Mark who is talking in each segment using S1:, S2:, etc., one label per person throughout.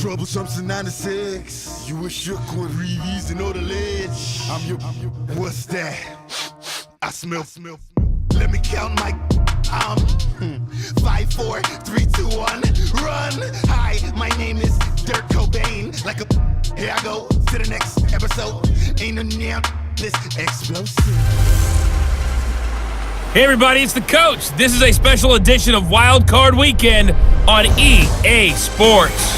S1: Troublesome to 96. You were shook with Reeves and all the ledge. I'm your. What's that? I smell. Let me count my. 5, 4, 3, 2, 1. Run. Hi, my name is Dirk Cobain. Like a. Here I go to the next episode. Ain't no damn this explosive.
S2: Hey everybody, it's the coach. This is a special edition of Wild Card Weekend on EA Sports.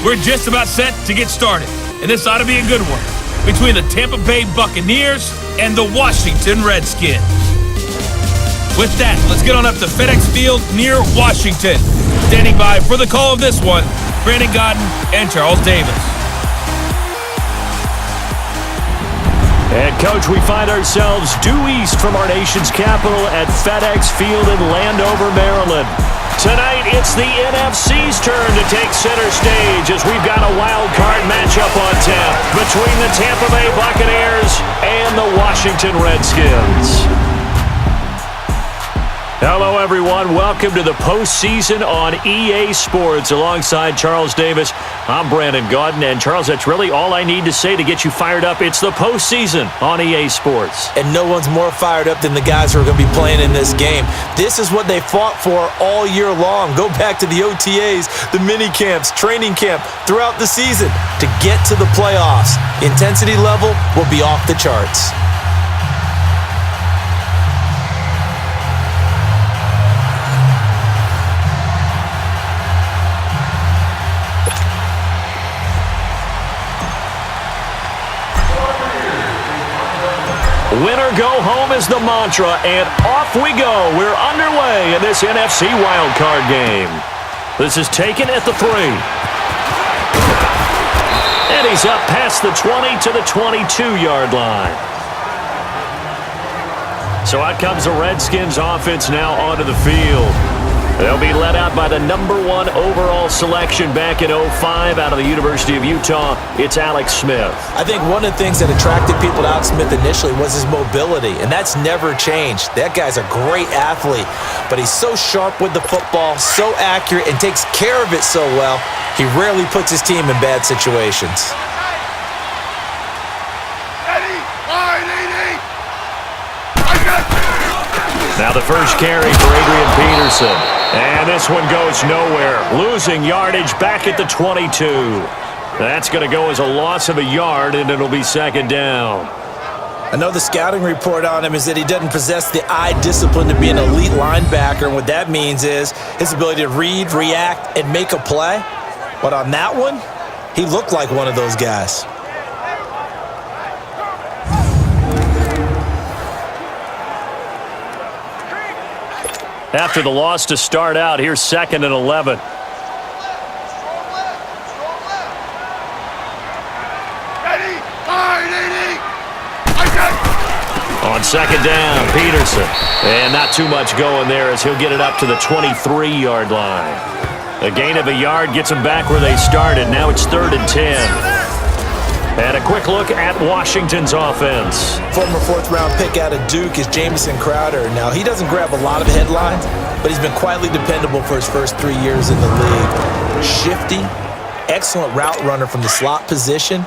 S2: We're just about set to get started, and this ought to be a good one between the Tampa Bay Buccaneers and the Washington Redskins. With that, let's get on up to FedEx Field near Washington. Standing by for the call of this one, Brandon Godden and Charles Davis.
S3: And, Coach, we find ourselves due east from our nation's capital at FedEx Field in Landover, Maryland. Tonight, it's the NFC's turn to take center stage as we've got a wild card matchup on tap between the Tampa Bay Buccaneers and the Washington Redskins. Hello, everyone. Welcome to the postseason on EA Sports. Alongside Charles Davis, I'm Brandon Godden. And, Charles, that's really all I need to say to get you fired up. It's the postseason on EA Sports.
S4: And no one's more fired up than the guys who are going to be playing in this game. This is what they fought for all year long. Go back to the OTAs, the mini camps, training camp, throughout the season to get to the playoffs. The intensity level will be off the charts.
S3: Winner go home is the mantra, and off we go. We're underway in this NFC wildcard game. This is taken at the 3. And he's up past the 20 to the 22-yard line. So out comes the Redskins offense now onto the field. They'll be led out by the number 1 overall selection back in 2005 out of the University of Utah. It's Alex Smith.
S4: I think one of the things that attracted people to Alex Smith initially was his mobility, and that's never changed. That guy's a great athlete, but he's so sharp with the football, so accurate, and takes care of it so well, he rarely puts his team in bad situations.
S3: Now the first carry for Adrian Peterson. And this one goes nowhere. Losing yardage back at the 22. That's going to go as a loss of a yard, and it'll be second down.
S4: I know the scouting report on him is that he doesn't possess the eye discipline to be an elite linebacker, and what that means is his ability to read, react, and make a play. But on that one, he looked like one of those guys.
S3: After the loss to start out, here's 2nd and 11. On second down, Peterson. And not too much going there as he'll get it up to the 23-yard line. A gain of a yard gets them back where they started. Now it's 3rd and 10. And a quick look at Washington's offense.
S4: Former 4th-round pick out of Duke is Jamison Crowder. Now, he doesn't grab a lot of headlines, but he's been quietly dependable for his first 3 years in the league. Shifty, excellent route runner from the slot position,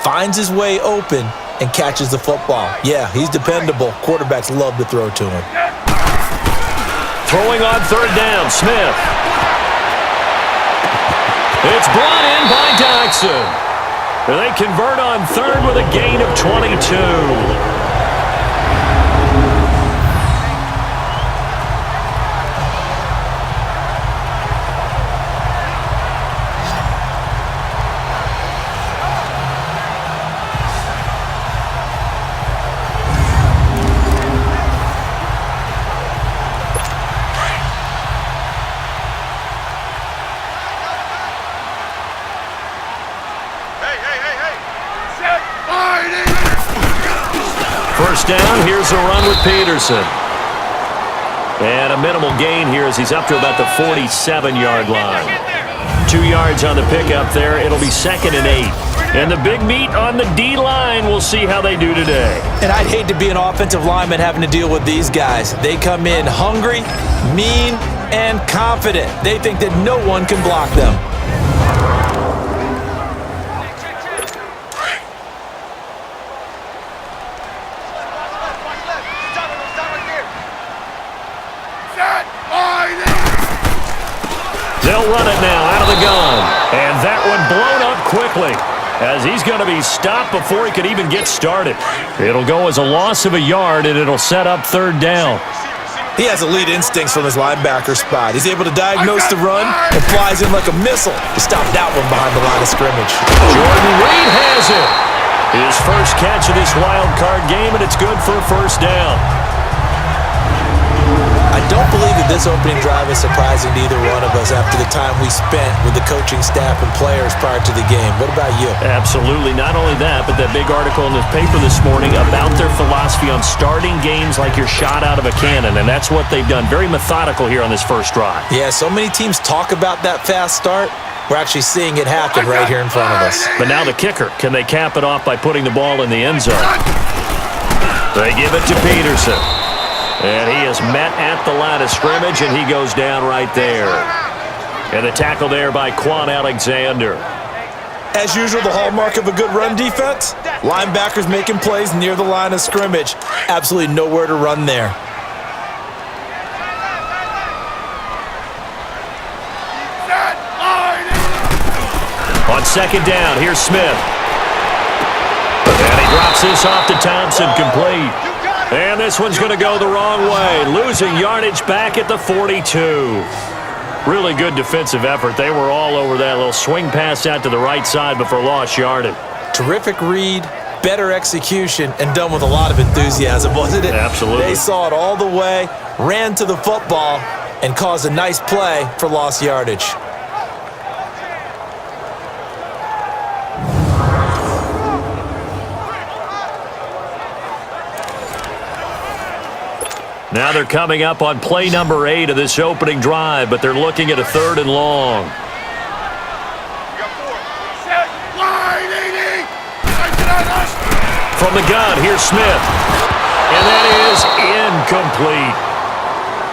S4: finds his way open, and catches the football. Yeah, he's dependable. Quarterbacks love to throw to him.
S3: Throwing on 3rd down, Smith. It's brought in by Dodson. They convert on 3rd with a gain of 22. First down, here's a run with Peterson. And a minimal gain here as he's up to about the 47-yard line. 2 yards on the pickup there. It'll be 2nd and 8. And the big meat on the D-line. We'll see how they do today.
S4: And I'd hate to be an offensive lineman having to deal with these guys. They come in hungry, mean, and confident. They think that no one can block them.
S3: They'll run it now out of the gun. And that one blown up quickly, as he's going to be stopped before he could even get started. It'll go as a loss of a yard, and it'll set up third down.
S4: He has elite instincts from his linebacker spot. He's able to diagnose the run and flies in like a missile to stop that one behind the line of scrimmage.
S3: Jordan Reed has it. His first catch of this wild card game, and it's good for a first down.
S4: I don't believe that this opening drive is surprising to either one of us after the time we spent with the coaching staff and players prior to the game. What about you?
S3: Absolutely. Not only that, but that big article in the paper this morning about their philosophy on starting games like you're shot out of a cannon, and that's what they've done. Very methodical here on this first drive.
S4: Yeah, so many teams talk about that fast start. We're actually seeing it happen right here in front of us.
S3: But now the kicker. Can they cap it off by putting the ball in the end zone? They give it to Peterson. And he is met at the line of scrimmage, and he goes down right there. And the tackle there by Quan Alexander.
S4: As usual, the hallmark of a good run defense, linebackers making plays near the line of scrimmage. Absolutely nowhere to run there.
S3: On second down, here's Smith. And he drops this off to Thompson, complete. And this one's going to go the wrong way. Losing yardage back at the 42. Really good defensive effort. They were all over that little swing pass out to the right side before lost yardage.
S4: Terrific read, better execution, and done with a lot of enthusiasm, wasn't it?
S3: Absolutely.
S4: They saw it all the way, ran to the football, and caused a nice play for lost yardage.
S3: Now they're coming up on play number 8 of this opening drive, but they're looking at a 3rd and long. From the gun, here's Smith. And that is incomplete.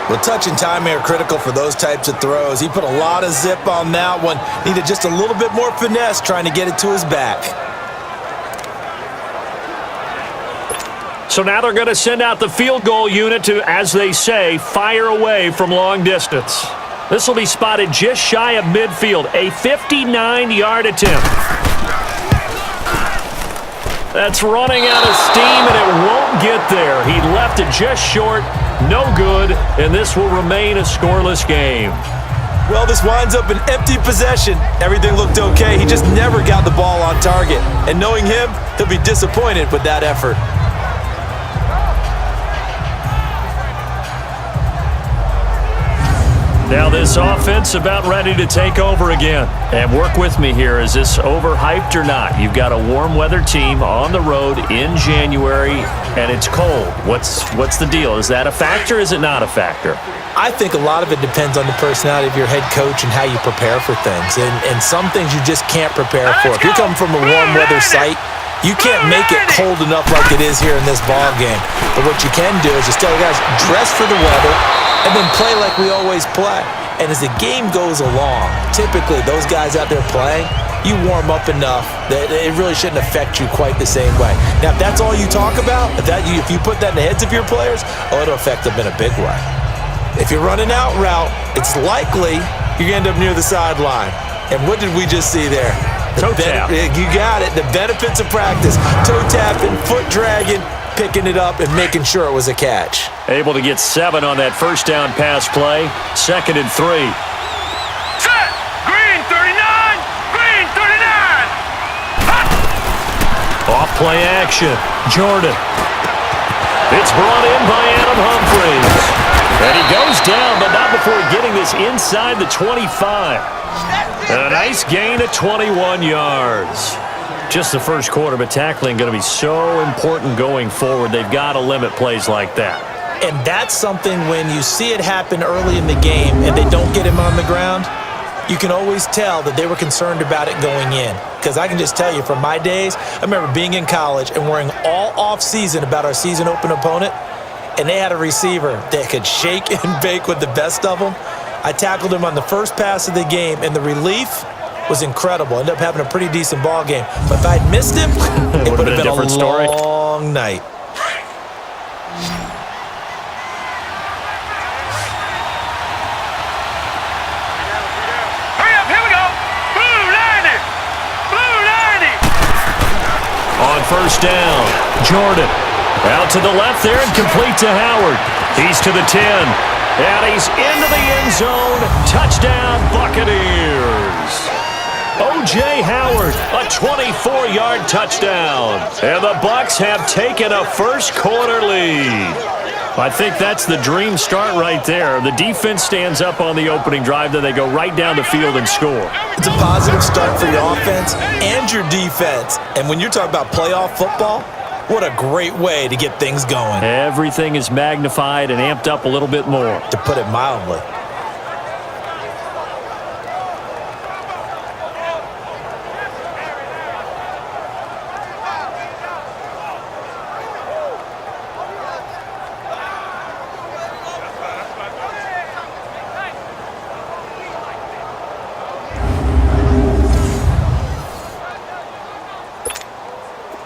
S4: Well, touch and timing are critical for those types of throws. He put a lot of zip on that one. Needed just a little bit more finesse trying to get it to his back.
S3: So now they're going to send out the field goal unit to, as they say, fire away from long distance. This will be spotted just shy of midfield, a 59-yard attempt. That's running out of steam, and it won't get there. He left it just short, no good, and this will remain a scoreless game.
S4: Well, this winds up an empty possession. Everything looked okay. He just never got the ball on target. And knowing him, he'll be disappointed with that effort.
S3: Now this offense about ready to take over again. And work with me here. Is this overhyped or not? You've got a warm weather team on the road in January, and it's cold. What's the deal? Is that a factor or is it not a factor?
S4: I think a lot of it depends on the personality of your head coach and how you prepare for things. And some things you just can't prepare for. If you're coming from a warm weather site, you can't make it cold enough like it is here in this ball game. But what you can do is just tell the guys, dress for the weather, and then play like we always play. And as the game goes along, typically those guys out there playing, you warm up enough that it really shouldn't affect you quite the same way. Now, if that's all you talk about, if you put that in the heads of your players, it'll affect them in a big way. If you're running out route, it's likely you're going to end up near the sideline. And what did we just see there?
S3: Toe tap.
S4: You got it. The benefits of practice. Toe tapping, foot dragging, picking it up, and making sure it was a catch.
S3: Able to get 7 on that first down pass play. 2nd and 3.
S5: Set! Green 39! Green 39! Hot!
S3: Off play action. Jordan. It's brought in by Adam Humphries. And he goes down, but not before getting this inside the 25. A nice gain of 21 yards. Just the first quarter, but tackling going to be so important going forward. They've got to limit plays like that.
S4: And that's something when you see it happen early in the game and they don't get him on the ground, you can always tell that they were concerned about it going in. Because I can just tell you from my days, I remember being in college and worrying all off-season about our season open opponent, and they had a receiver that could shake and bake with the best of them. I tackled him on the first pass of the game, and the relief was incredible. Ended up having a pretty decent ball game. But if I'd missed him, it would have been a
S3: different story.
S4: long night.
S3: first down. Jordan out to the left there and complete to Howard. He's to the 10. And he's into the end zone. Touchdown, Buccaneers. O.J. Howard, a 24-yard touchdown. And the Bucs have taken a first-quarter lead. I think that's the dream start right there. The defense stands up on the opening drive, then they go right down the field and score.
S4: It's a positive start for your offense and your defense. And when you're talking about playoff football, what a great way to get things going.
S3: Everything is magnified and amped up a little bit more.
S4: To put it mildly.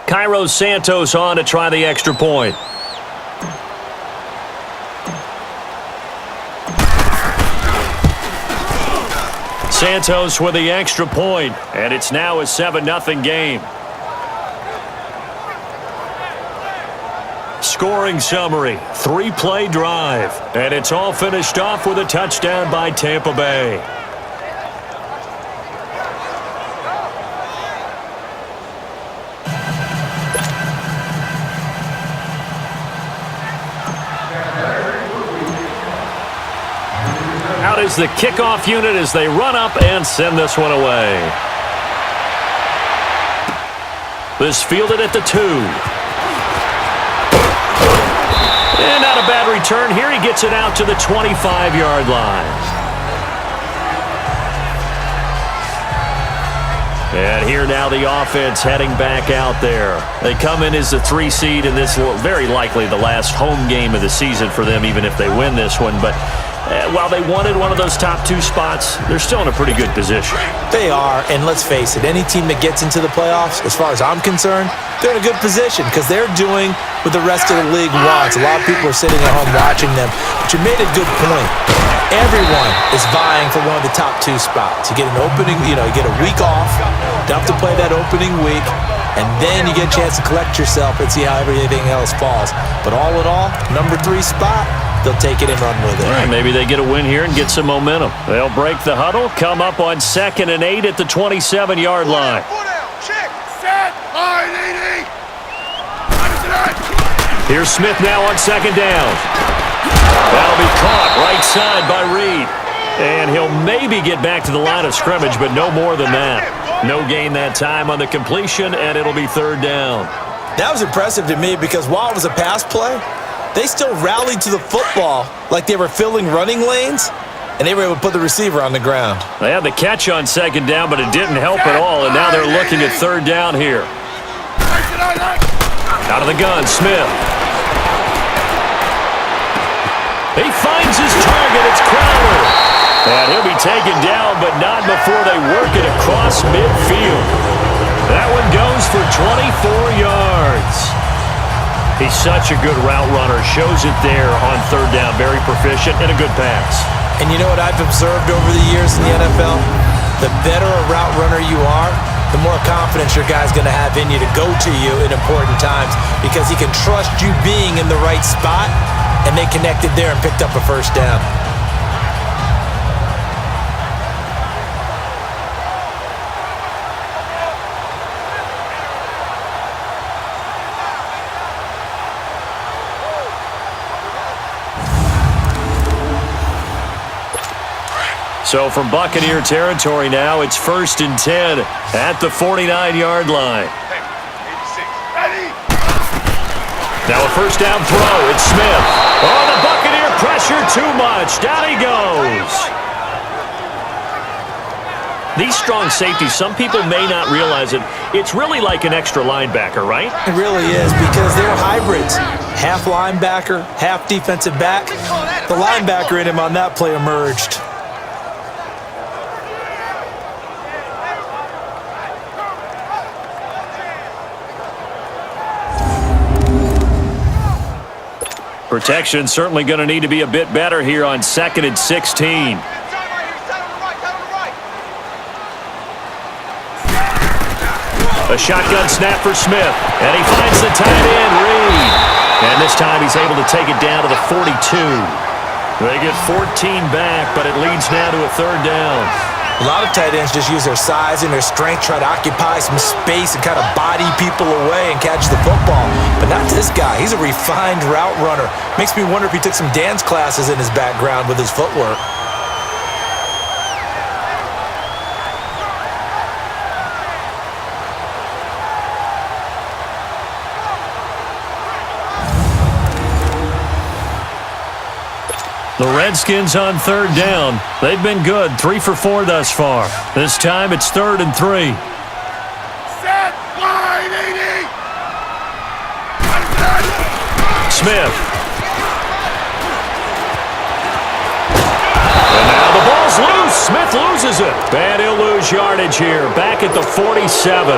S3: Cairo Santos on to try the extra point. Santos with the extra point, and it's now a 7-0 game. Scoring summary, 3-play drive, and it's all finished off with a touchdown by Tampa Bay. Out is the kickoff unit as they run up and send this one away. This fielded at the 2. And not a bad return here. He gets it out to the 25-yard line. And here now the offense heading back out there. They come in as the 3 seed, and this will very likely the last home game of the season for them, even if they win this one. But while they wanted one of those top 2 spots, they're still in a pretty good position.
S4: They are, and let's face it, any team that gets into the playoffs, as far as I'm concerned, they're in a good position because they're doing what the rest of the league wants. A lot of people are sitting at home watching them, but you made a good point. Everyone is vying for one of the top 2 spots. You get an opening, you get a week off, don't have to play that opening week, and then you get a chance to collect yourself and see how everything else falls. But all in all, number 3 spot, they'll take it and run with it.
S3: Right, maybe they get a win here and get some momentum. They'll break the huddle, come up on 2nd and 8 at the 27-yard line.
S5: Check, set, line, 80.
S3: Here's Smith now on 2nd down. That'll be caught right side by Reed. And he'll maybe get back to the line of scrimmage, but no more than that. No gain that time on the completion, and it'll be 3rd down.
S4: That was impressive to me because while it was a pass play, they still rallied to the football like they were filling running lanes, and they were able to put the receiver on the ground.
S3: They had the catch on 2nd down, but it didn't help at all, and now they're looking at 3rd down here. Out of the gun, Smith. He finds his target. It's Crowder. And he'll be taken down, but not before they work it across midfield. That one goes for 24 yards. He's such a good route runner. Shows it there on 3rd down. Very proficient and a good pass.
S4: And you know what I've observed over the years in the NFL? The better a route runner you are, the more confidence your guy's going to have in you to go to you in important times because he can trust you being in the right spot, and they connected there and picked up a 1st down.
S3: So from Buccaneer territory now, it's 1st and 10 at the 49-yard line. Now a 1st down throw. It's Smith. Oh, the Buccaneer pressure too much. Down he goes. These strong safeties, some people may not realize it. It's really like an extra linebacker, right?
S4: It really is because they're hybrids. Half linebacker, half defensive back. The linebacker in him on that play emerged.
S3: Protection certainly going to need to be a bit better here on 2nd and 16. A shotgun snap for Smith. And he finds the tight end, Reed. And this time he's able to take it down to the 42. They get 14 back, but it leads now to a third down.
S4: A lot of tight ends just use their size and their strength, try to occupy some space and kind of body people away and catch the football. But not this guy. He's a refined route runner. Makes me wonder if he took some dance classes in his background with his footwork.
S3: The Redskins on third down. They've been good, 3 for 4 thus far. This time it's 3rd and 3.
S5: Set, line, 80.
S3: Smith. And now the ball's loose. Smith loses it. And he'll lose yardage here, back at the 47.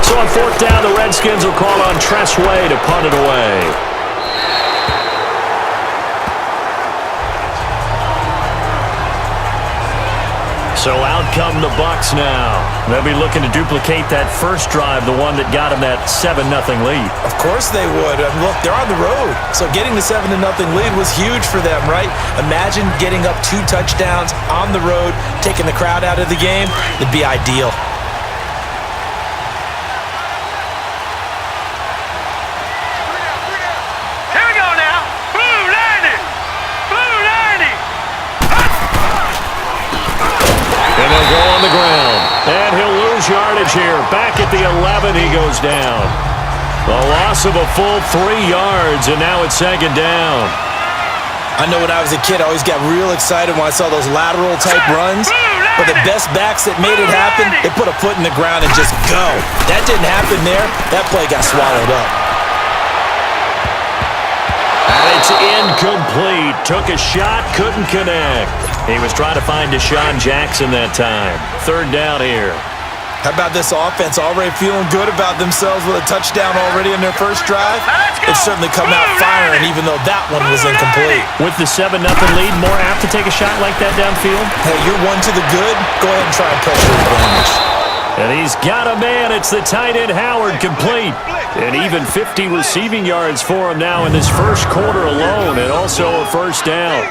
S3: So on 4th down, the Redskins will call on Tressway to punt it away. So out come the Bucs now. They'll be looking to duplicate that first drive, the one that got them that 7-0 lead.
S4: Of course they would. And look, they're on the road. So getting the 7-0 lead was huge for them, right? Imagine getting up 2 touchdowns on the road, taking the crowd out of the game. It'd be ideal.
S5: Here we go now. Blue 90. Blue 90.
S3: And they'll go on the ground. And he'll lose yardage here. Back at the 11, he goes down. A loss of a full 3 yards, and now it's 2nd down.
S4: I know when I was a kid, I always got real excited when I saw those lateral-type runs. But the best backs that made it happen, they put a foot in the ground and just go. That didn't happen there. That play got swallowed up.
S3: And it's incomplete. Took a shot, couldn't connect. He was trying to find Deshaun Jackson that time. 3rd down here.
S4: How about this offense already feeling good about themselves with a touchdown already in their first drive? They've certainly come out firing, even though that one was incomplete.
S3: With the 7-0 lead, more apt to take a shot like that downfield?
S4: Hey, you're one to the good. Go ahead and try and pressure advantage.
S3: And he's got a man. It's the tight end, Howard, complete. And even 50 receiving yards for him now in this first quarter alone, and also a first down.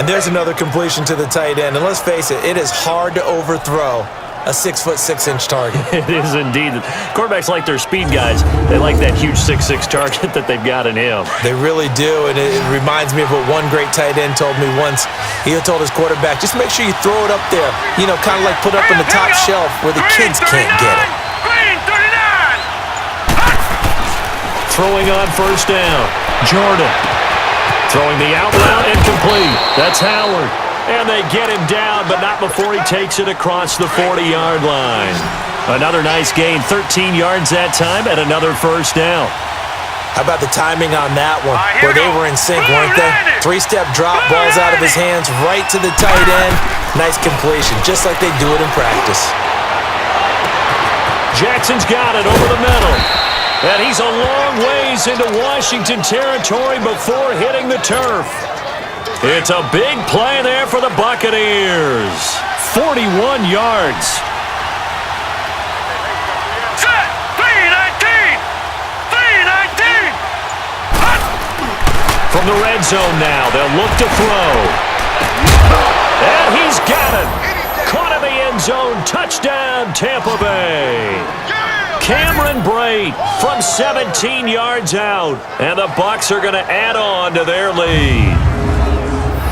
S4: And there's another completion to the tight end. And let's face it is hard to overthrow a 6'6" target.
S3: It is indeed. Quarterbacks like their speed guys. They like that huge 6'6" target that they've got in him.
S4: They really do, and it reminds me of what one great tight end told me once. He told his quarterback, just make sure you throw it up there, you know, kind of like put up on the top shelf where the kids can't get it.
S5: Green 39.
S3: Throwing on first down. Jordan. Throwing the out route incomplete. That's Howard. And they get him down, but not before he takes it across the 40-yard line. Another nice gain, 13 yards that time, and another first down.
S4: How about the timing on that one, where they were in sync, weren't they? 3-step drop, balls out of his hands, right to the tight end. Nice completion, just like they do it in practice.
S3: Jackson's got it over the middle. And he's a long ways into Washington territory before hitting the turf. It's a big play there for the Buccaneers. 41 yards.
S5: Set. 319. 319.
S3: From the red zone now, they'll look to throw. And he's got it. Caught in the end zone. Touchdown, Tampa Bay. Cameron Brate from 17 yards out. And the Bucs are going to add on to their lead.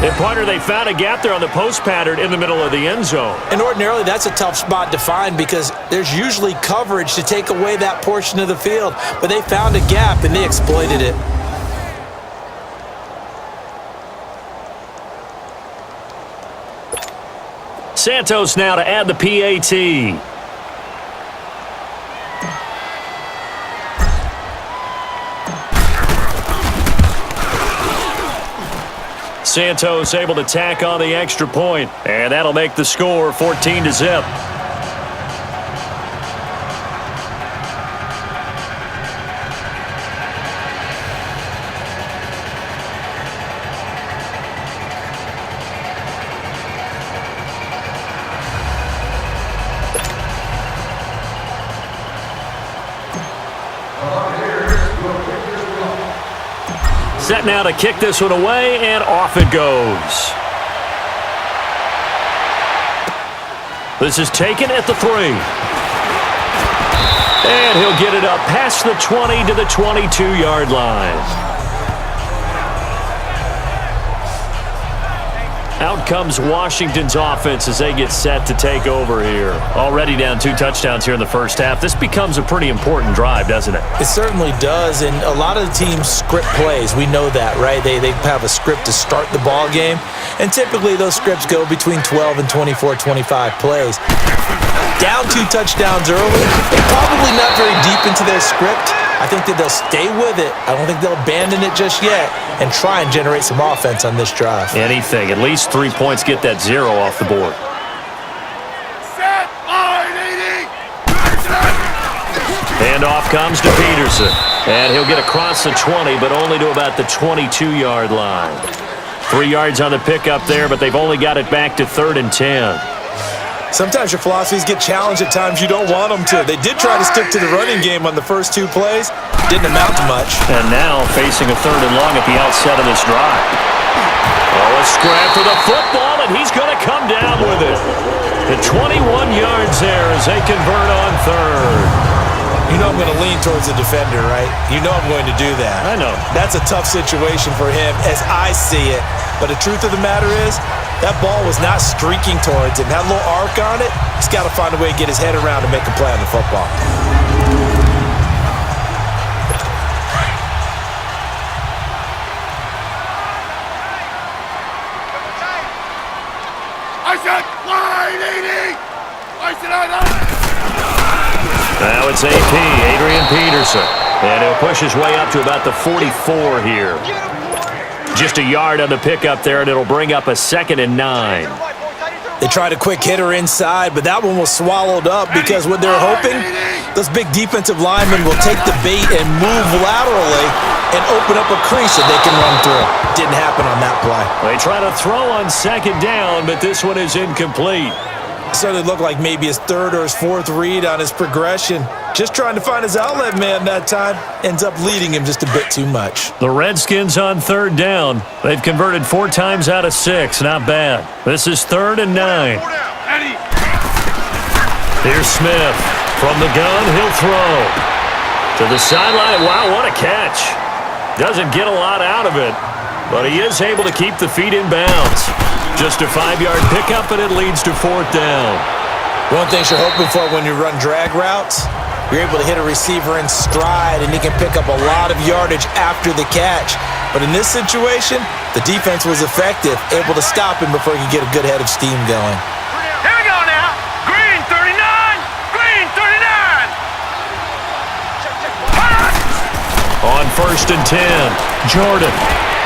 S3: And partner, they found a gap there on the post pattern in the middle of the end zone.
S4: And ordinarily, that's a tough spot to find because there's usually coverage to take away that portion of the field. But they found a gap, and they exploited it.
S3: Santos now to add the PAT. Santos able to tack on the extra point, and that'll make the score 14-0. Set now to kick this one away, and off it goes. This is taken at the 3. And he'll get it up past the 20 to the 22-yard line. Out comes Washington's offense as they get set to take over here. Already down 2 touchdowns here in the first half. This becomes a pretty important drive, doesn't it?
S4: It certainly does, and a lot of the teams script plays. We know that, right? They have a script to start the ball game, and typically those scripts go between 12 and 24, 25 plays. Down 2 touchdowns early, probably not very deep into their script. I think that they'll stay with it. I don't think they'll abandon it just yet and try and generate some offense on this drive.
S3: Anything. At least 3 points, get that 0 off the board. Handoff comes to Peterson. And he'll get across the 20, but only to about the 22-yard line. 3 yards on the pickup there, but they've only got it back to 3rd and 10.
S4: Sometimes your philosophies get challenged at times you don't want them to. They did try to stick to the running game on the first 2 plays. Didn't amount to much.
S3: And now facing a 3rd and long at the outset of this drive. Oh, a scrap for the football, and he's going to come down with it. The 21 yards there as they convert on 3rd.
S4: You know I'm going to lean towards the defender, right? You know I'm going to do that.
S3: I know.
S4: That's a tough situation for him as I see it. But the truth of the matter is, that ball was not streaking towards him. Had a little arc on it. He's got to find a way to get his head around and make a play on the football.
S1: I said line 80! I said I know.
S3: Now it's AP, Adrian Peterson. And he'll push his way up to about the 44 here. Just a yard on the pickup there, and it'll bring up a 2nd and 9.
S4: They tried a quick hitter inside, but that one was swallowed up because what they're hoping, those big defensive linemen will take the bait and move laterally and open up a crease that they can run through. Didn't happen on that play.
S3: They try to throw on 2nd down, but this one is incomplete.
S4: Started to look like maybe his 3rd or his 4th read on his progression. Just trying to find his outlet man that time. Ends up leading him just a bit too much.
S3: The Redskins on 3rd down. They've converted 4 times out of 6. Not bad. This is 3rd and 9. Here's Smith. From the gun, he'll throw. To the sideline. Wow, what a catch. Doesn't get a lot out of it, but he is able to keep the feet in bounds. Just a 5-yard pickup, and it leads to 4th down.
S4: One thing you're hoping for when you run drag routes, you're able to hit a receiver in stride, and he can pick up a lot of yardage after the catch. But in this situation, the defense was effective, able to stop him before he could get a good head of steam going.
S5: Here we go now. Green 39. Green 39.
S3: On 1st and 10, Jordan.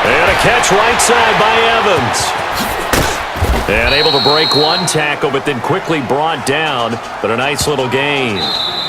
S3: And a catch right side by Evans. And able to break 1 tackle, but then quickly brought down. But a nice little gain.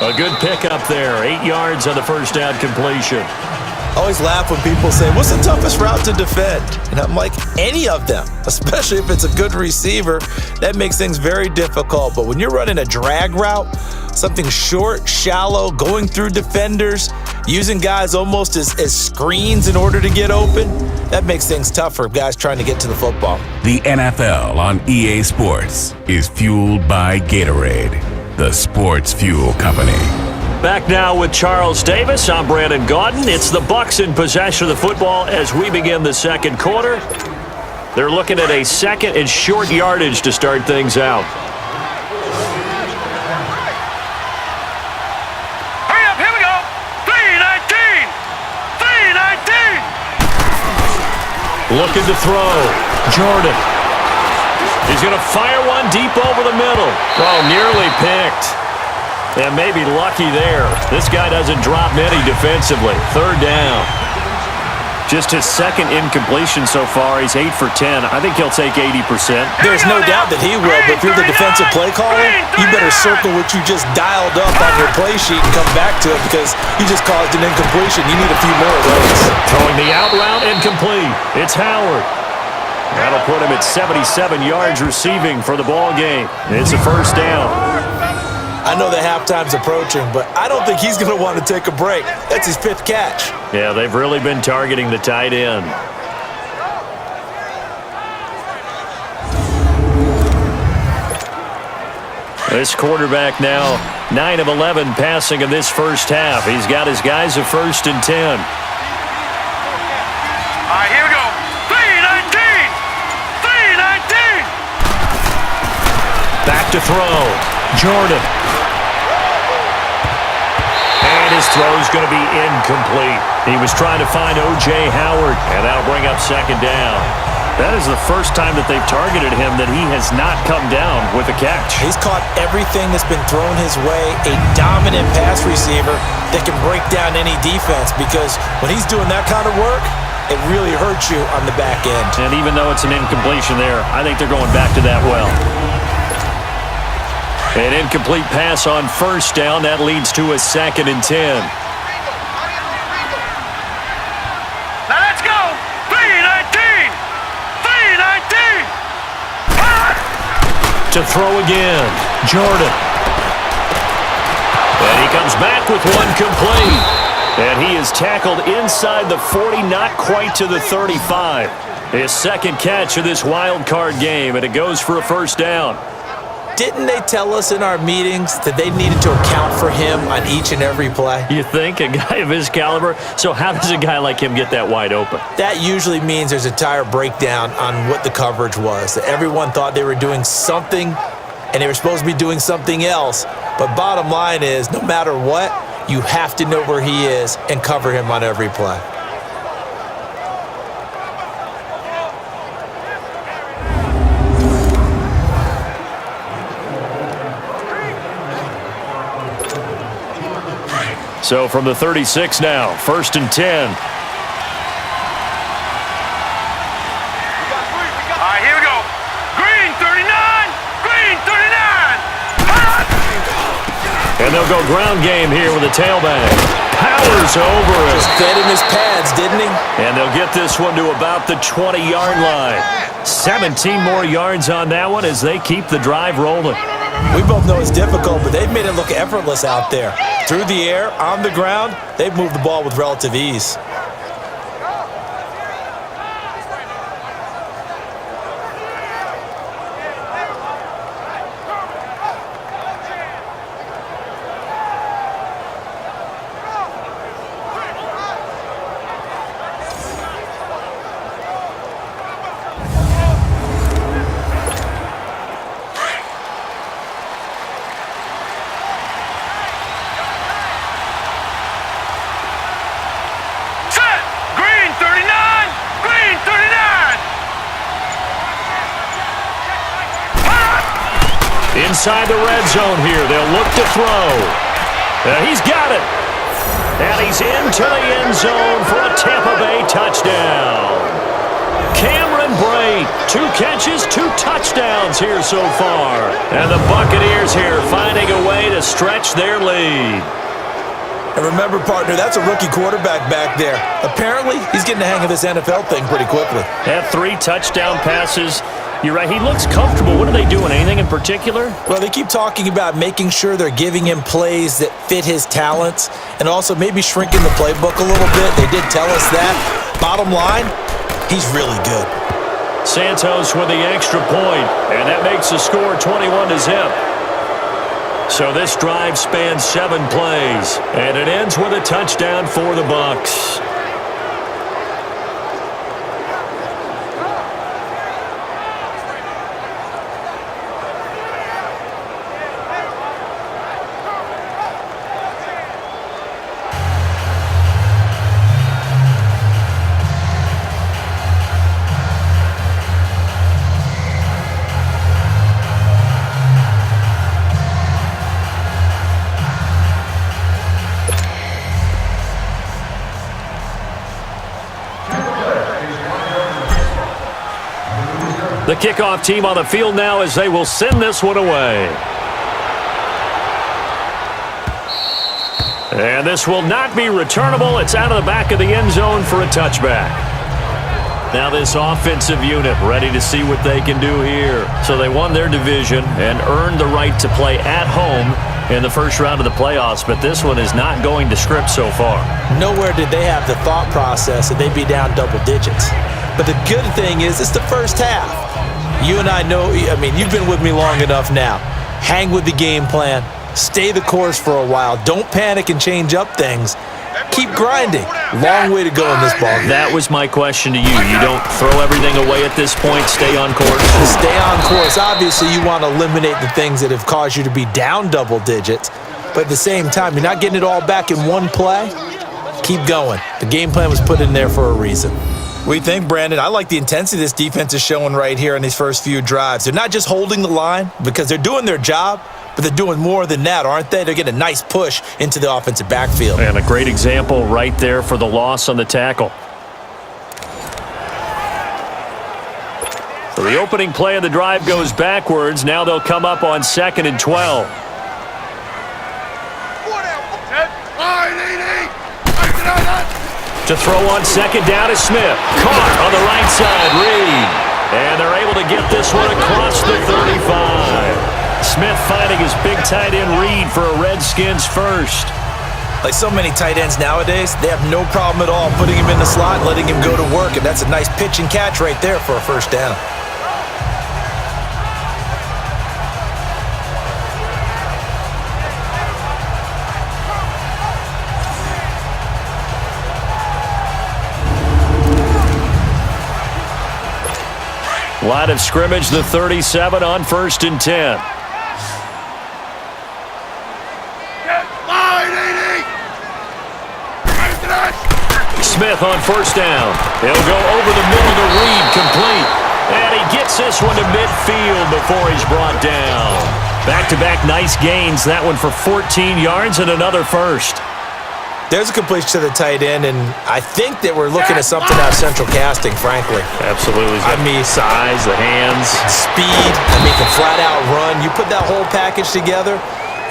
S3: A good pickup there. 8 yards on the first down completion.
S4: I always laugh when people say, what's the toughest route to defend? And I'm like, any of them, especially if it's a good receiver. That makes things very difficult. But when you're running a drag route, something short, shallow, going through defenders, using guys almost as screens in order to get open, that makes things tough for guys trying to get to the football.
S6: The NFL on EA Sports is fueled by Gatorade, the sports fuel company.
S3: Back now with Charles Davis. I'm Brandon Gaudin. It's the Bucs in possession of the football as we begin the 2nd quarter. They're looking at a 2nd and short yardage to start things out.
S5: Hurry up, here we go. 319. 319.
S3: Looking to throw. Jordan. He's going to fire one deep over the middle. Oh, nearly picked. And maybe lucky there. This guy doesn't drop many defensively. 3rd down. Just his 2nd incompletion so far. He's 8 for 10. I think he'll take 80%.
S4: There's no doubt that he will, but if you're the defensive play caller, you better circle what you just dialed up on your play sheet and come back to it because you just caused an incompletion. You need a few more of those.
S3: Throwing the out route and complete. It's Howard. That'll put him at 77 yards receiving for the ball game. It's a 1st down.
S4: I know that halftime's approaching, but I don't think he's going to want to take a break. That's his 5th catch.
S3: Yeah, they've really been targeting the tight end. This quarterback now 9 of 11 passing in this first half. He's got his guys at 1st and 10.
S5: All right, here we go. 3-19. 3-19.
S3: Back to throw. Jordan. And his throw's going to be incomplete. He was trying to find O.J. Howard, and that'll bring up 2nd down. That is the first time that they've targeted him that he has not come down with a catch.
S4: He's caught everything that's been thrown his way, a dominant pass receiver that can break down any defense, because when he's doing that kind of work, it really hurts you on the back end.
S3: And even though it's an incompletion there, I think they're going back to that well. An incomplete pass on 1st down. That leads to a 2nd and 10.
S5: Now let's go. 3-19. 3-19.
S3: To throw again. Jordan. And he comes back with one complete. And he is tackled inside the 40, not quite to the 35. His 2nd catch of this wild card game, and it goes for a 1st down.
S4: Didn't they tell us in our meetings that they needed to account for him on each and every play?
S3: You think? A guy of his caliber? So how does a guy like him get that wide open?
S4: That usually means there's a tire breakdown on what the coverage was. That everyone thought they were doing something, and they were supposed to be doing something else. But bottom line is, no matter what, you have to know where he is and cover him on every play.
S3: So from the 36 now, 1st and 10.
S5: All right, here we go. Green 39. Green 39.
S3: And they'll go ground game here with a tailback. Powers over it.
S4: Just fed him his pads, didn't he?
S3: And they'll get this one to about the 20-yard line. 17 more yards on that one as they keep the drive rolling.
S4: We both know it's difficult, but they've made it look effortless out there. Through the air, on the ground, they've moved the ball with relative ease.
S3: Inside the red zone here, they'll look to throw. He's got it. And he's into the end zone for a Tampa Bay touchdown. Cameron Brate, 2 catches, 2 touchdowns here so far. And the Buccaneers here finding a way to stretch their lead.
S4: And remember, partner, that's a rookie quarterback back there. Apparently, he's getting the hang of this NFL thing pretty quickly.
S3: Had 3 touchdown passes. You're right, he looks comfortable. What are they doing? Anything in particular?
S4: Well, they keep talking about making sure they're giving him plays that fit his talents and also maybe shrinking the playbook a little bit. They did tell us that. Bottom line, he's really good.
S3: Santos with the extra point, and that makes the score 21-0. So this drive spans 7 plays, and it ends with a touchdown for the Bucs. The kickoff team on the field now as they will send this one away. And this will not be returnable. It's out of the back of the end zone for a touchback. Now this offensive unit ready to see what they can do here. So they won their division and earned the right to play at home in the first round of the playoffs, but this one is not going to script so far.
S4: Nowhere did they have the thought process that they'd be down double digits. But the good thing is it's the first half. You and I know, I mean, you've been with me long enough now. Hang with the game plan. Stay the course for a while. Don't panic and change up things. Keep grinding. Long way to go in this ball game.
S3: That was my question to you. You don't throw everything away at this point. Stay on course.
S4: Stay on course. Obviously, you want to eliminate the things that have caused you to be down double digits. But at the same time, you're not getting it all back in one play. Keep going. The game plan was put in there for a reason. What do you think, Brandon? I like the intensity this defense is showing right here in these first few drives. They're not just holding the line because they're doing their job, but they're doing more than that, aren't they? They're getting a nice push into the offensive backfield.
S3: And a great example right there for the loss on the tackle. So the opening play of the drive goes backwards. Now they'll come up on 2nd and 12. To throw on 2nd down is Smith. Caught on the right side, Reed. And they're able to get this one across the 35. Smith finding his big tight end Reed for a Redskins first.
S4: Like so many tight ends nowadays, they have no problem at all putting him in the slot and letting him go to work. And that's a nice pitch and catch right there for a first down.
S3: Line of scrimmage, the 37 on 1st and 10. Smith on 1st down. He'll go over the middle to Reed, complete. And he gets this one to midfield before he's brought down. Back-to-back nice gains. That one for 14 yards and another first.
S4: There's a completion to the tight end, and I think that we're looking at something out of central casting, frankly.
S3: Absolutely.
S4: I mean,
S3: size, the hands.
S4: Speed, I mean, can flat out run. You put that whole package together,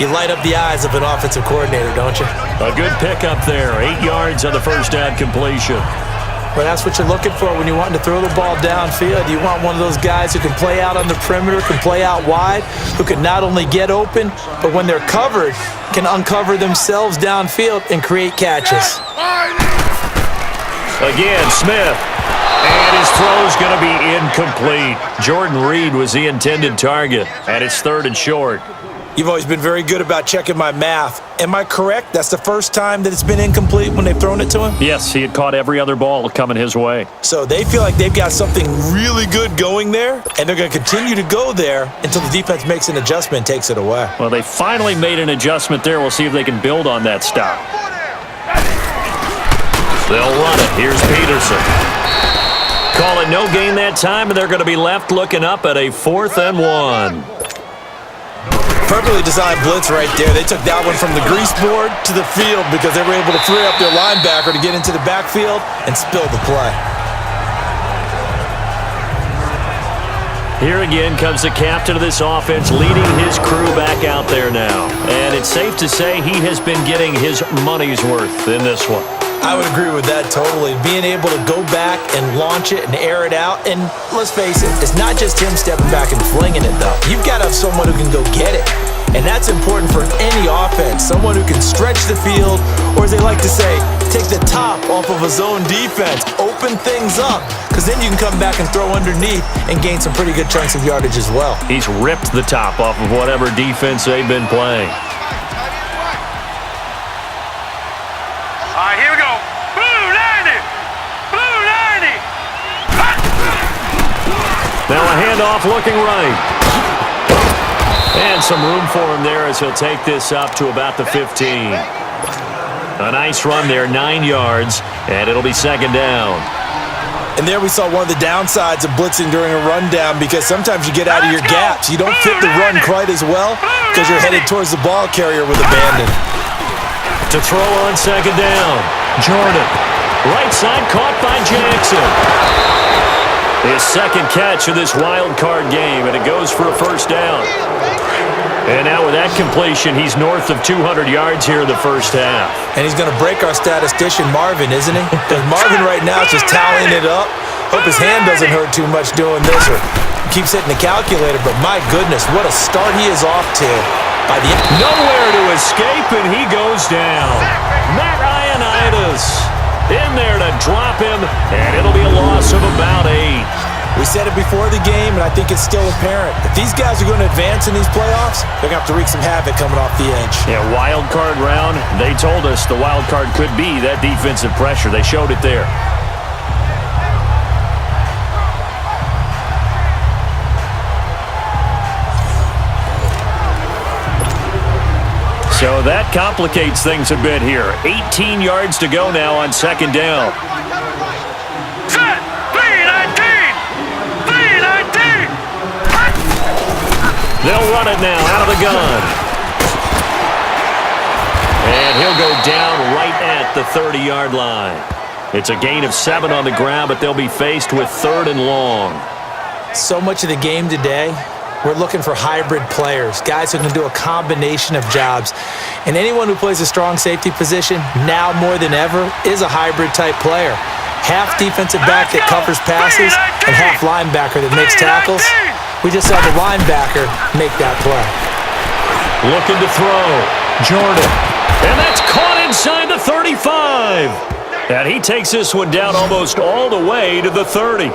S4: you light up the eyes of an offensive coordinator, don't you?
S3: A good pickup there. 8 yards on the first down completion.
S4: But that's what you're looking for when you're wanting to throw the ball downfield. You want one of those guys who can play out on the perimeter, can play out wide, who can not only get open, but when they're covered, can uncover themselves downfield and create catches.
S3: Again, Smith. And his throw's going to be incomplete. Jordan Reed was the intended target, and it's 3rd and short.
S4: You've always been very good about checking my math. Am I correct? That's the first time that it's been incomplete when they've thrown it to him?
S3: Yes, he had caught every other ball coming his way.
S4: So they feel like they've got something really good going there, and they're going to continue to go there until the defense makes an adjustment and takes it away.
S3: Well, they finally made an adjustment there. We'll see if they can build on that stop. They'll run it. Here's Peterson. Call it no gain that time, and they're going to be left looking up at a 4th and 1.
S4: Perfectly designed blitz right there. They took that one from the grease board to the field because they were able to free up their linebacker to get into the backfield and spill the play.
S3: Here again comes the captain of this offense leading his crew back out there now. And it's safe to say he has been getting his money's worth in this one.
S4: I would agree with that totally. Being able to go back and launch it and air it out. And let's face it, it's not just him stepping back and flinging it, though. You've got to have someone who can go get it. And that's important for any offense. Someone who can stretch the field, or as they like to say, take the top off of a zone defense. Open things up, because then you can come back and throw underneath and gain some pretty good chunks of yardage as well.
S3: He's ripped the top off of whatever defense they've been playing.
S5: All right, here we go. Blue 90! Blue 90!
S3: Now a handoff looking right. And some room for him there as he'll take this up to about the 15. A nice run there, 9 yards, and it'll be 2nd down.
S4: And there we saw one of the downsides of blitzing during a rundown, because sometimes you get out of your gaps. You don't fit the run quite as well because you're headed towards the ball carrier with abandon.
S3: To throw on 2nd down, Jordan. Right side caught by Jackson. His 2nd catch of this wild card game, and it goes for a 1st down. And now with that completion, he's north of 200 yards here in the first half.
S4: And he's going to break our statistician, Marvin, isn't he? Because Marvin right now is just tallying it up. Hope his hand doesn't hurt too much doing this, or keeps hitting the calculator. But my goodness, what a start he is off to. By the end.
S3: Nowhere to escape, and he goes down. Matt Ioannidis in there to drop him, and it'll be a loss of about 8.
S4: We said it before the game, and I think it's still apparent. If these guys are going to advance in these playoffs, they're going to have to wreak some havoc coming off the edge.
S3: Yeah, wild card round. They told us the wild card could be that defensive pressure. They showed it there. So that complicates things a bit here. 18 yards to go now on second down.
S5: Set! 3-19! 3-19!
S3: They'll run it now out of the gun. And he'll go down right at the 30-yard line. It's a gain of 7 on the ground, but they'll be faced with 3rd and long.
S4: So much of the game today, we're looking for hybrid players, guys who can do a combination of jobs. And anyone who plays a strong safety position, now more than ever, is a hybrid-type player. Half defensive back that covers passes and half linebacker that makes tackles. We just saw the linebacker make that play.
S3: Looking to throw. Jordan. And that's caught inside the 35. And he takes this one down almost all the way to the 30.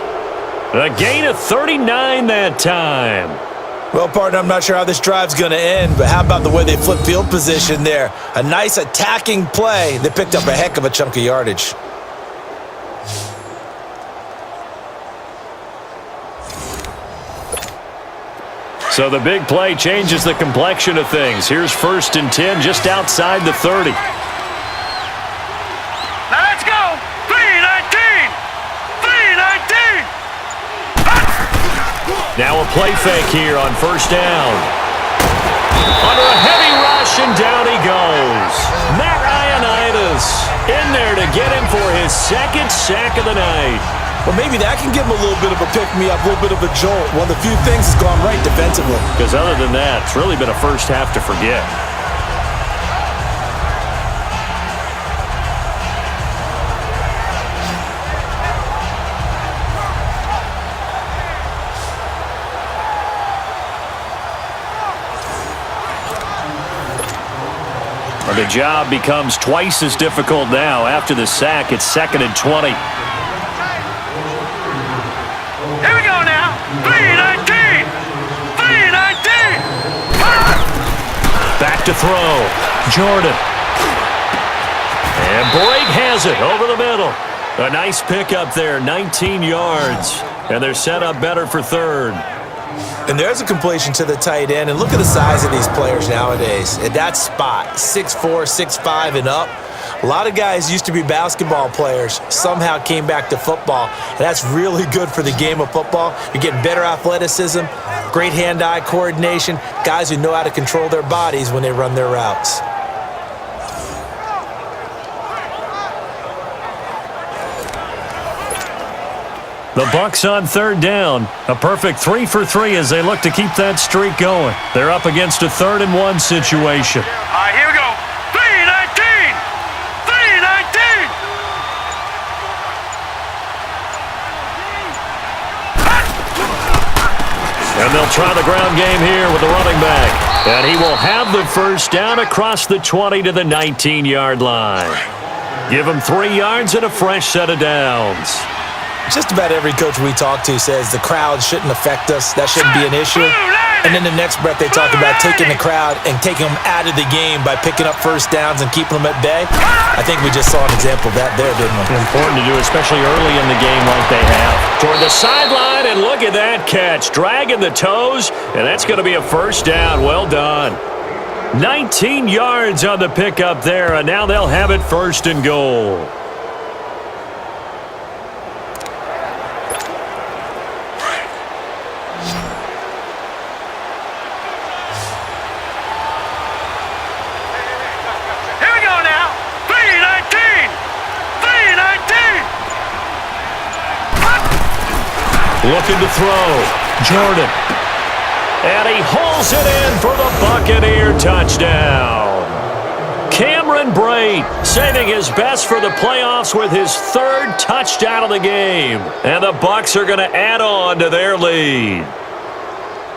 S3: A gain of 39 that time.
S4: Well, partner, I'm not sure how this drive's going to end, but how about the way they flip field position there? A nice attacking play that picked up a heck of a chunk of yardage.
S3: So the big play changes the complexion of things. Here's 1st and 10 just outside the 30.
S5: Now let's go! 3-19! 3-19!
S3: Now a play fake here on 1st down. Under a heavy rush, and down he goes. Matt Ioannidis in there to get him for his 2nd sack of the night.
S4: Well, maybe that can give him a little bit of a pick-me-up, a little bit of a jolt. One of the few things that's gone right defensively.
S3: Because other than that, it's really been a first half to forget. The job becomes twice as difficult now. After the sack, it's 2nd and 20.
S5: Here we go now! 3-19! 3-19!
S3: Back to throw. Jordan. And Blake has it over the middle. A nice pickup there, 19 yards. And they're set up better for 3rd.
S4: And there's a completion to the tight end. And look at the size of these players nowadays. At that spot, 6'4", 6'5", and up. A lot of guys used to be basketball players, somehow came back to football. And that's really good for the game of football. You're getting better athleticism, great hand-eye coordination, guys who know how to control their bodies when they run their routes.
S3: The Bucs on 3rd down. A perfect 3 for 3 as they look to keep that streak going. They're up against a 3rd and 1 situation.
S5: All right, here we go. 3-19! 3-19!
S3: And they'll try the ground game here with the running back. And he will have the 1st down across the 20 to the 19-yard line. Give him 3 yards and a fresh set of downs.
S4: Just about every coach we talk to says the crowd shouldn't affect us. That shouldn't be an issue. And then the next breath they talk about taking the crowd and taking them out of the game by picking up 1st downs and keeping them at bay. I think we just saw an example of that there, didn't we?
S3: Important to do, especially early in the game like they have. Toward the sideline, and look at that catch. Dragging the toes, and that's going to be a 1st down. Well done. 19 yards on the pickup there, and now they'll have it 1st and goal. Looking to throw. Jordan. And he hauls it in for the Buccaneer touchdown. Cameron Brate saving his best for the playoffs with his 3rd touchdown of the game. And the Bucs are going to add on to their lead.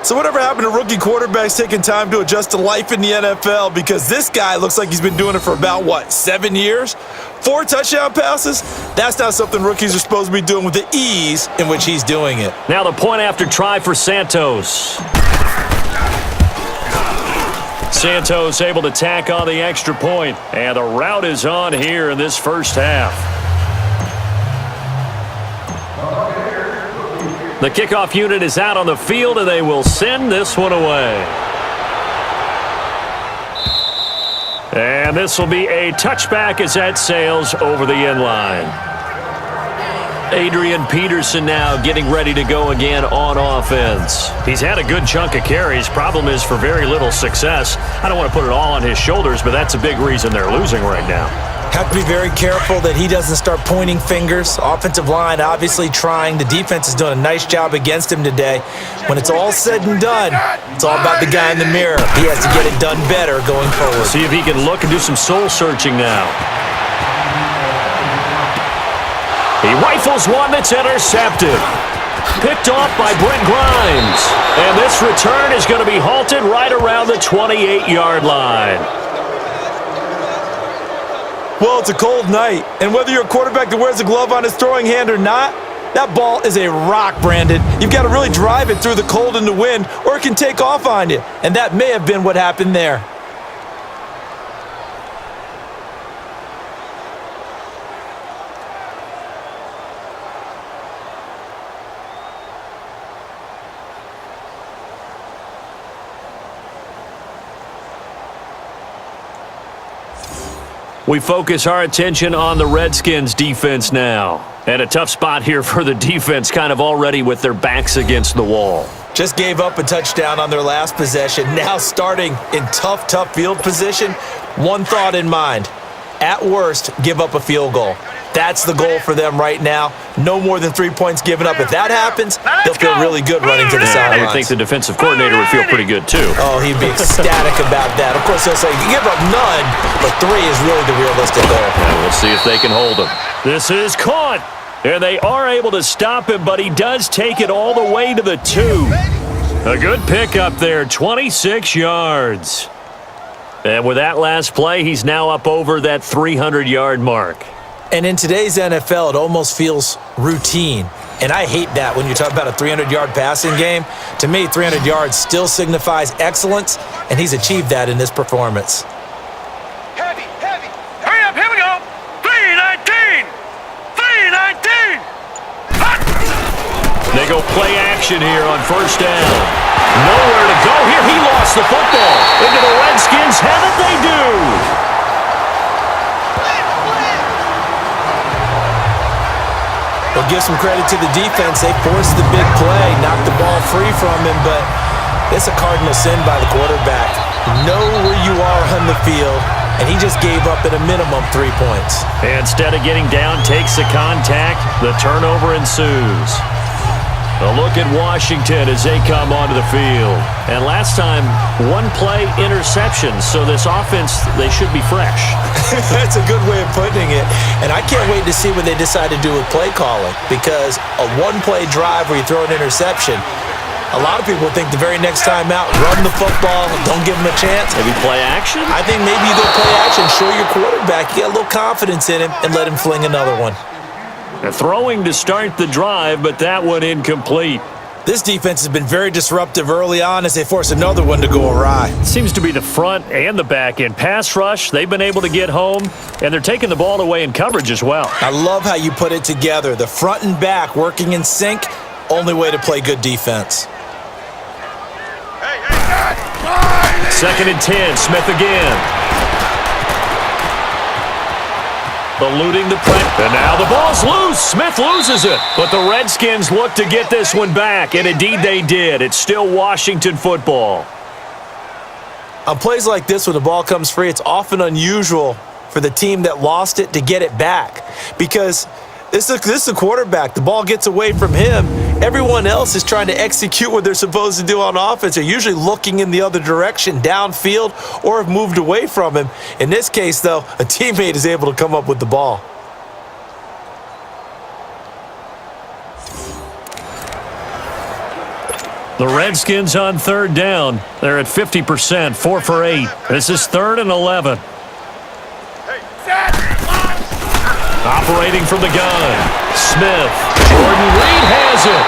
S4: So whatever happened to rookie quarterbacks taking time to adjust to life in the NFL? Because this guy looks like he's been doing it for about, 7 years? 4 touchdown passes? That's not something rookies are supposed to be doing with the ease in which he's doing it.
S3: Now the point after try for Santos. Santos able to tack on the extra point, and the route is on here in this first half. The kickoff unit is out on the field, and they will send this one away. And this will be a touchback as that sails over the end line. Adrian Peterson now getting ready to go again on offense. He's had a good chunk of carries. Problem is for very little success. I don't want to put it all on his shoulders, but that's a big reason they're losing right now.
S4: Have to be very careful that he doesn't start pointing fingers. Offensive line obviously trying. The defense is doing a nice job against him today. When it's all said and done, it's all about the guy in the mirror. He has to get it done better going forward.
S3: See if he can look and do some soul searching now. He rifles one that's intercepted. Picked off by Brent Grimes. And this return is going to be halted right around the 28-yard line.
S4: Well, it's a cold night, and whether you're a quarterback that wears a glove on his throwing hand or not, that ball is a rock, Brandon. You've got to really drive it through the cold and the wind, or it can take off on you, and that may have been what happened there.
S3: We focus our attention on the Redskins defense now. And a tough spot here for the defense, kind of already with their backs against the wall.
S4: Just gave up a touchdown on their last possession. Now starting in tough field position. One thought in mind. At worst, give up a field goal. That's the goal for them right now. No more than 3 points given up. If that happens, they'll feel really good running to the sidelines.
S3: I would think the defensive coordinator would feel pretty good, too.
S4: Oh, he'd be ecstatic about that. Of course, they'll say, you give up none, but 3 is really the realistic goal.
S3: And we'll see if they can hold him. This is caught, and they are able to stop him, but he does take it all the way to the 2. A good pickup there, 26 yards. And with that last play, he's now up over that 300-yard mark.
S4: And in today's NFL, it almost feels routine. And I hate that when you talk about a 300-yard passing game. To me, 300 yards still signifies excellence, and he's achieved that in this performance.
S5: Heavy. Hurry up, here we go. 319. 319.
S3: They go play action here on first down. Nowhere to go here. He lost the football. Into the Redskins' head that they do.
S4: Well, give some credit to the defense. They forced the big play, knocked the ball free from him, but it's a cardinal sin by the quarterback. Know where you are on the field, and he just gave up at a minimum 3 points.
S3: And instead of getting down, takes the contact. The turnover ensues. A look at Washington as they come onto the field. And last time, 1 play interception, so this offense, they should be fresh.
S4: That's a good way of putting it. And I can't wait to see what they decide to do with play calling, because a 1-play drive where you throw an interception, a lot of people think the very next time out, run the football, don't give them a chance.
S3: Maybe play action?
S4: I think maybe you go play action, show your quarterback, you get a little confidence in him, and let him fling another one.
S3: Throwing to start the drive, but that one incomplete.
S4: This defense has been very disruptive early on as they force another one to go awry.
S3: Seems to be the front and the back end. Pass rush, they've been able to get home, and they're taking the ball away in coverage as well.
S4: I love how you put it together. The front and back working in sync, only way to play good defense.
S3: 2nd and 10, Smith again. Eluding the press. And now the ball's loose. Smith loses it. But the Redskins look to get this one back, and indeed they did. It's still Washington football.
S4: On plays like this, when the ball comes free, it's often unusual for the team that lost it to get it back. Because this is a quarterback. The ball gets away from him. Everyone else is trying to execute what they're supposed to do on offense. They're usually looking in the other direction, downfield, or have moved away from him. In this case, though, a teammate is able to come up with the ball.
S3: The Redskins on third down. They're at 50%, 4 for 8. This is 3rd and 11. Operating from the gun, Smith. Jordan Reed has it.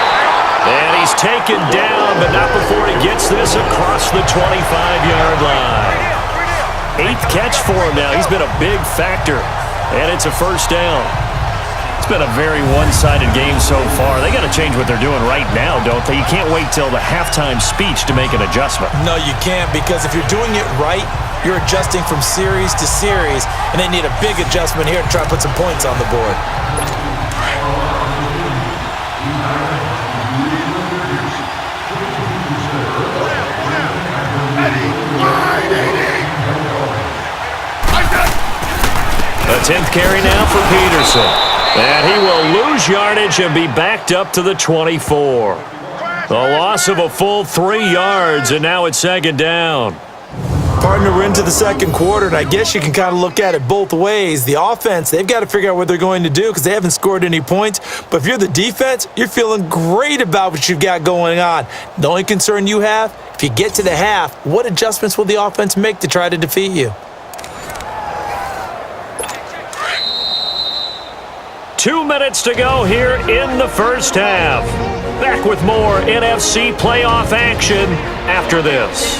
S3: And he's taken down, but not before he gets this across the 25-yard line. 8th catch for him now. He's been a big factor, and it's a first down. It's been a very one-sided game so far. They got to change what they're doing right now, don't they? You can't wait till the halftime speech to make an adjustment.
S4: No, you can't, because if you're doing it right, you're adjusting from series to series, and they need a big adjustment here to try to put some points on the board.
S3: A 10th carry now for Peterson. And he will lose yardage and be backed up to the 24. The loss of a full 3 yards, and now it's 2nd down.
S4: Partner, we're into the second quarter, and I guess you can kind of look at it both ways. The offense, they've got to figure out what they're going to do because they haven't scored any points. But if you're the defense, you're feeling great about what you've got going on. The only concern you have, if you get to the half, what adjustments will the offense make to try to defeat you?
S3: 2 minutes to go here in the first half. Back with more NFC playoff action after this.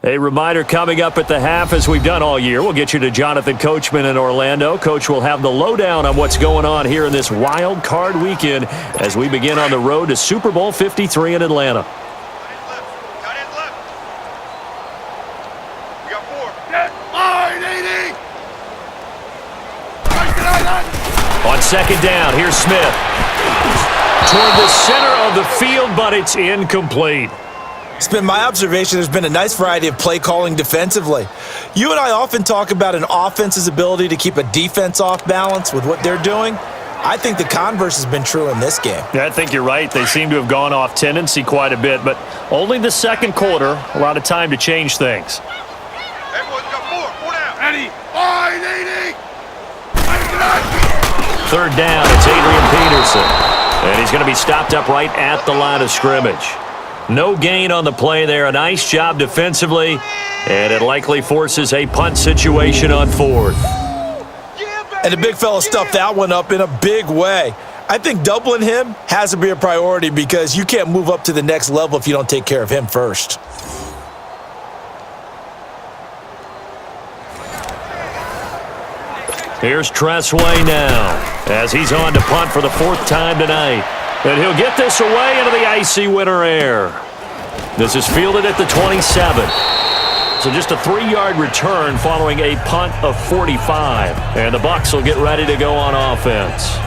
S3: A reminder coming up at the half, as we've done all year. We'll get you to Jonathan Coachman in Orlando. Coach will have the lowdown on what's going on here in this wild card weekend as we begin on the road to Super Bowl 53 in Atlanta. On 2nd down, here's Smith. Toward the center of the field, but it's incomplete.
S4: It's been my observation there's been a nice variety of play calling defensively. You and I often talk about an offense's ability to keep a defense off balance with what they're doing. I think the converse has been true in this game.
S3: Yeah, I think you're right. They seem to have gone off tendency quite a bit, but only the second quarter, a lot of time to change things.
S5: Everyone's got 4 down. Eddie.
S3: 3rd down, it's Adrian Peterson. And he's going to be stopped up right at the line of scrimmage. No gain on the play there. A nice job defensively, and it likely forces a punt situation on 4th.
S4: And the big fella stuffed that one up in a big way. I think doubling him has to be a priority because you can't move up to the next level if you don't take care of him first.
S3: Here's Tressway now as he's on to punt for the 4th time tonight. And he'll get this away into the icy winter air. This is fielded at the 27. So just a 3-yard return following a punt of 45. And the Bucs will get ready to go on offense.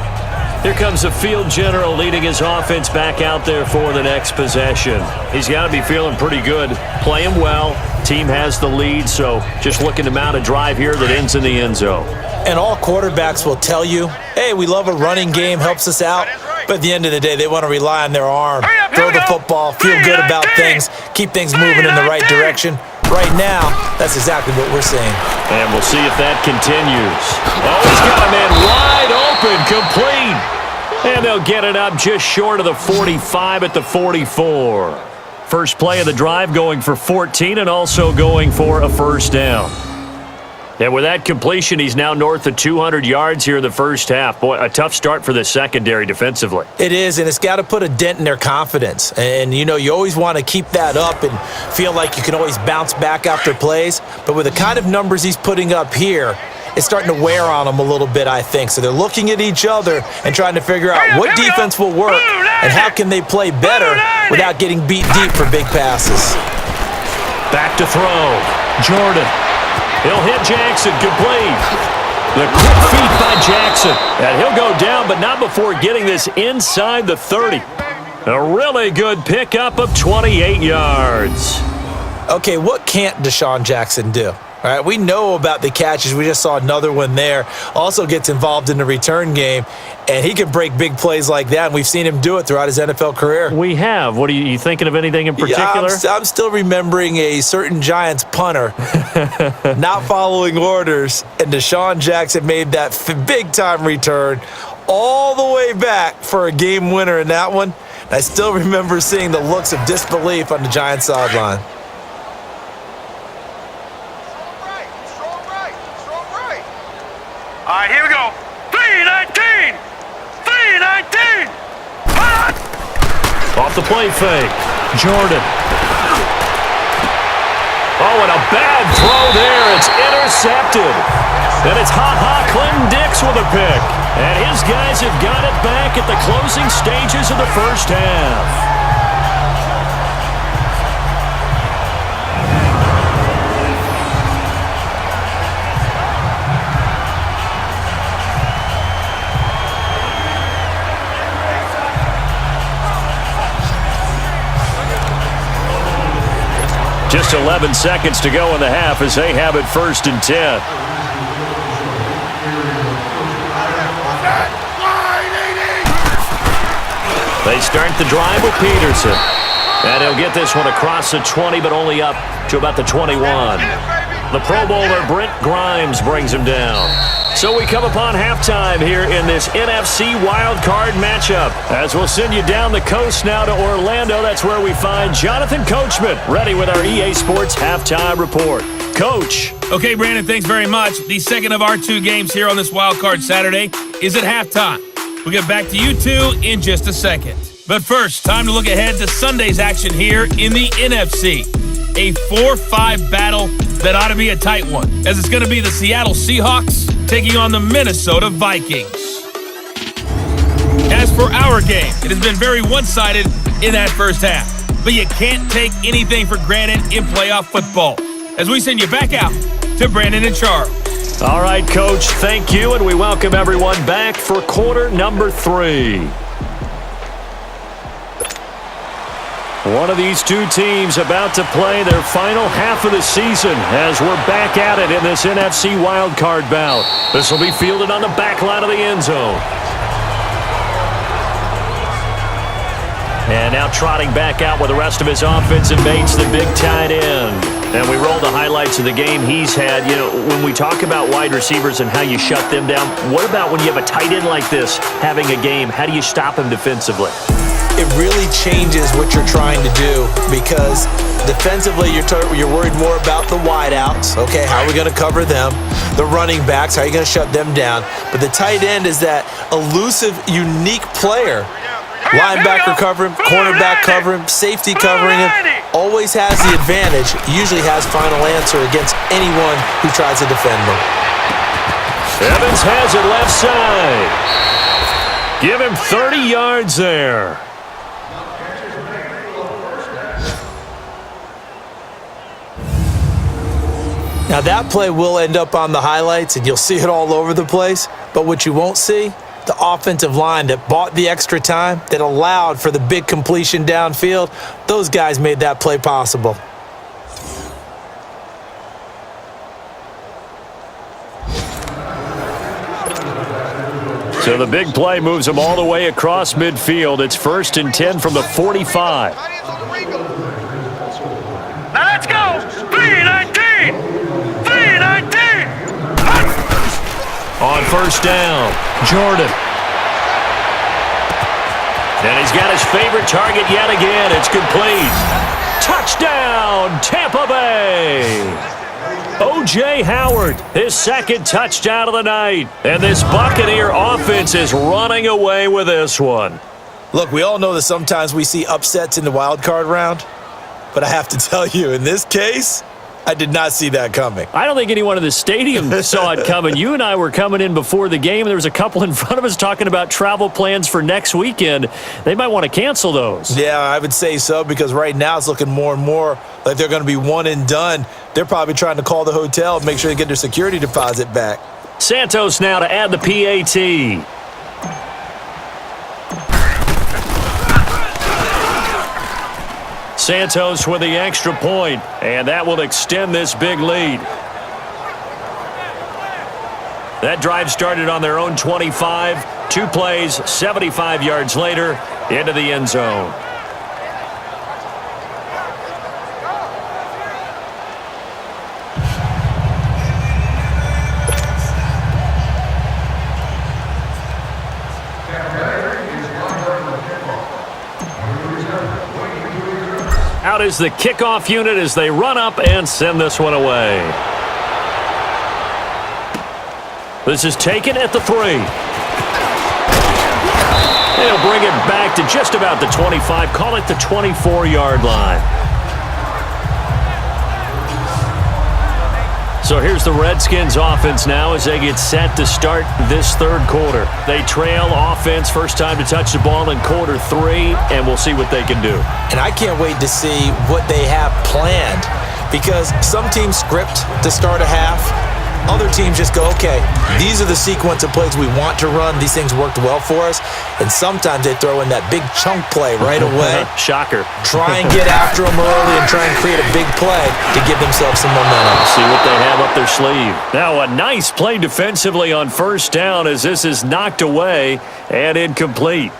S3: Here comes the field general leading his offense back out there for the next possession. He's got to be feeling pretty good, playing well. Team has the lead, so just looking to mount a drive here that ends in the end zone.
S4: And all quarterbacks will tell you, hey, we love a running game, helps us out. But at the end of the day, they want to rely on their arm, throw the football, feel good about things, keep things moving in the right direction. Right now, that's exactly what we're seeing.
S3: And we'll see if that continues. Oh, he's got a man wide open, complete. And they'll get it up just short of the 45 at the 44. First play of the drive going for 14 and also going for a first down. And with that completion, he's now north of 200 yards here in the first half. Boy, a tough start for the secondary defensively.
S4: It is, and it's got to put a dent in their confidence. And, you know, you always want to keep that up and feel like you can always bounce back after plays. But with the kind of numbers he's putting up here, it's starting to wear on them a little bit, I think. So they're looking at each other and trying to figure out what defense will work and how can they play better without getting beat deep for big passes.
S3: Back to throw. Jordan. He'll hit Jackson, complete. The quick feet by Jackson. And he'll go down, but not before getting this inside the 30. A really good pickup of 28 yards.
S4: Okay, what can't Deshaun Jackson do? All right, we know about the catches. We just saw another one there. Also gets involved in the return game, and he can break big plays like that, and we've seen him do it throughout his NFL career.
S3: We have. What are you thinking of anything in particular?
S4: Yeah, I'm still remembering a certain Giants punter not following orders, and Deshaun Jackson made that big-time return all the way back for a game winner in that one. I still remember seeing the looks of disbelief on the Giants sideline.
S5: All right, here we go. 319! 319!
S3: Off the play fake. Jordan. Oh, and a bad throw there. It's intercepted. And it's Clinton Dix with a pick. And his guys have got it back at the closing stages of the first half. Just 11 seconds to go in the half as they have it 1st and 10. They start the drive with Peterson. And he'll get this one across the 20, but only up to about the 21. The Pro Bowler Brent Grimes brings him down. So we come upon halftime here in this NFC wildcard matchup. As we'll send you down the coast now to Orlando, that's where we find Jonathan Coachman ready with our EA Sports halftime report. Coach.
S2: Okay, Brandon, thanks very much. The second of our 2 games here on this wildcard Saturday is at halftime. We'll get back to you two in just a second. But first, time to look ahead to Sunday's action here in the NFC. A 4-5 battle that ought to be a tight one, as it's going to be the Seattle Seahawks taking on the Minnesota Vikings. As for our game, it has been very one-sided in that first half, but you can't take anything for granted in playoff football. As we send you back out to Brandon and Charles.
S3: All right, Coach, thank you, and we welcome everyone back for quarter number 3. One of these 2 teams about to play their final half of the season as we're back at it in this NFC wildcard bout. This will be fielded on the back line of the end zone. And now trotting back out with the rest of his offensive mates, the big tight end. And we roll the highlights of the game he's had. You know, when we talk about wide receivers and how you shut them down, what about when you have a tight end like this having a game? How do you stop him defensively?
S4: It really changes what you're trying to do because defensively you're worried more about the wideouts. Okay, how are we going to cover them? The running backs, how are you going to shut them down? But the tight end is that elusive, unique player. Linebacker cover him, cornerback cover him, safety covering him. Always has the advantage. Usually has final answer against anyone who tries to defend him.
S3: Evans has it left side. Give him 30 yards there.
S4: Now that play will end up on the highlights and you'll see it all over the place. But what you won't see, the offensive line that bought the extra time, that allowed for the big completion downfield, those guys made that play possible.
S3: So the big play moves them all the way across midfield. It's 1st and 10 from the 45.
S5: Now let's go! 319! 319!
S3: On 1st down, Jordan. And he's got his favorite target yet again. It's complete. Touchdown, Tampa Bay! O.J. Howard, his 2nd touchdown of the night. And this Buccaneer offense is running away with this one.
S4: Look, we all know that sometimes we see upsets in the wild card round. But I have to tell you, in this case, I did not see that coming.
S3: I don't think anyone in the stadium saw it coming. You and I were coming in before the game, and there was a couple in front of us talking about travel plans for next weekend. They might want to cancel those.
S4: Yeah, I would say so, because right now it's looking more and more like they're going to be one and done. They're probably trying to call the hotel and make sure they get their security deposit back.
S3: Santos now to add the PAT. Santos with the extra point, and that will extend this big lead. That drive started on their own 25. 2 plays, 75 yards later, into the end zone. Out is the kickoff unit as they run up and send this one away. This is taken at the 3. They'll bring it back to just about the 25. Call it the 24-yard line. So here's the Redskins offense now as they get set to start this third quarter. They trail offense first time to touch the ball in quarter 3, and we'll see what they can do.
S4: And I can't wait to see what they have planned, because some teams script to start a half. Other teams just go, okay, these are the sequence of plays we want to run. These things worked well for us. And sometimes they throw in that big chunk play right away.
S3: Shocker.
S4: Try and get after them early and try and create a big play to give themselves some momentum.
S3: See what they have up their sleeve. Now a nice play defensively on first down as this is knocked away and incomplete.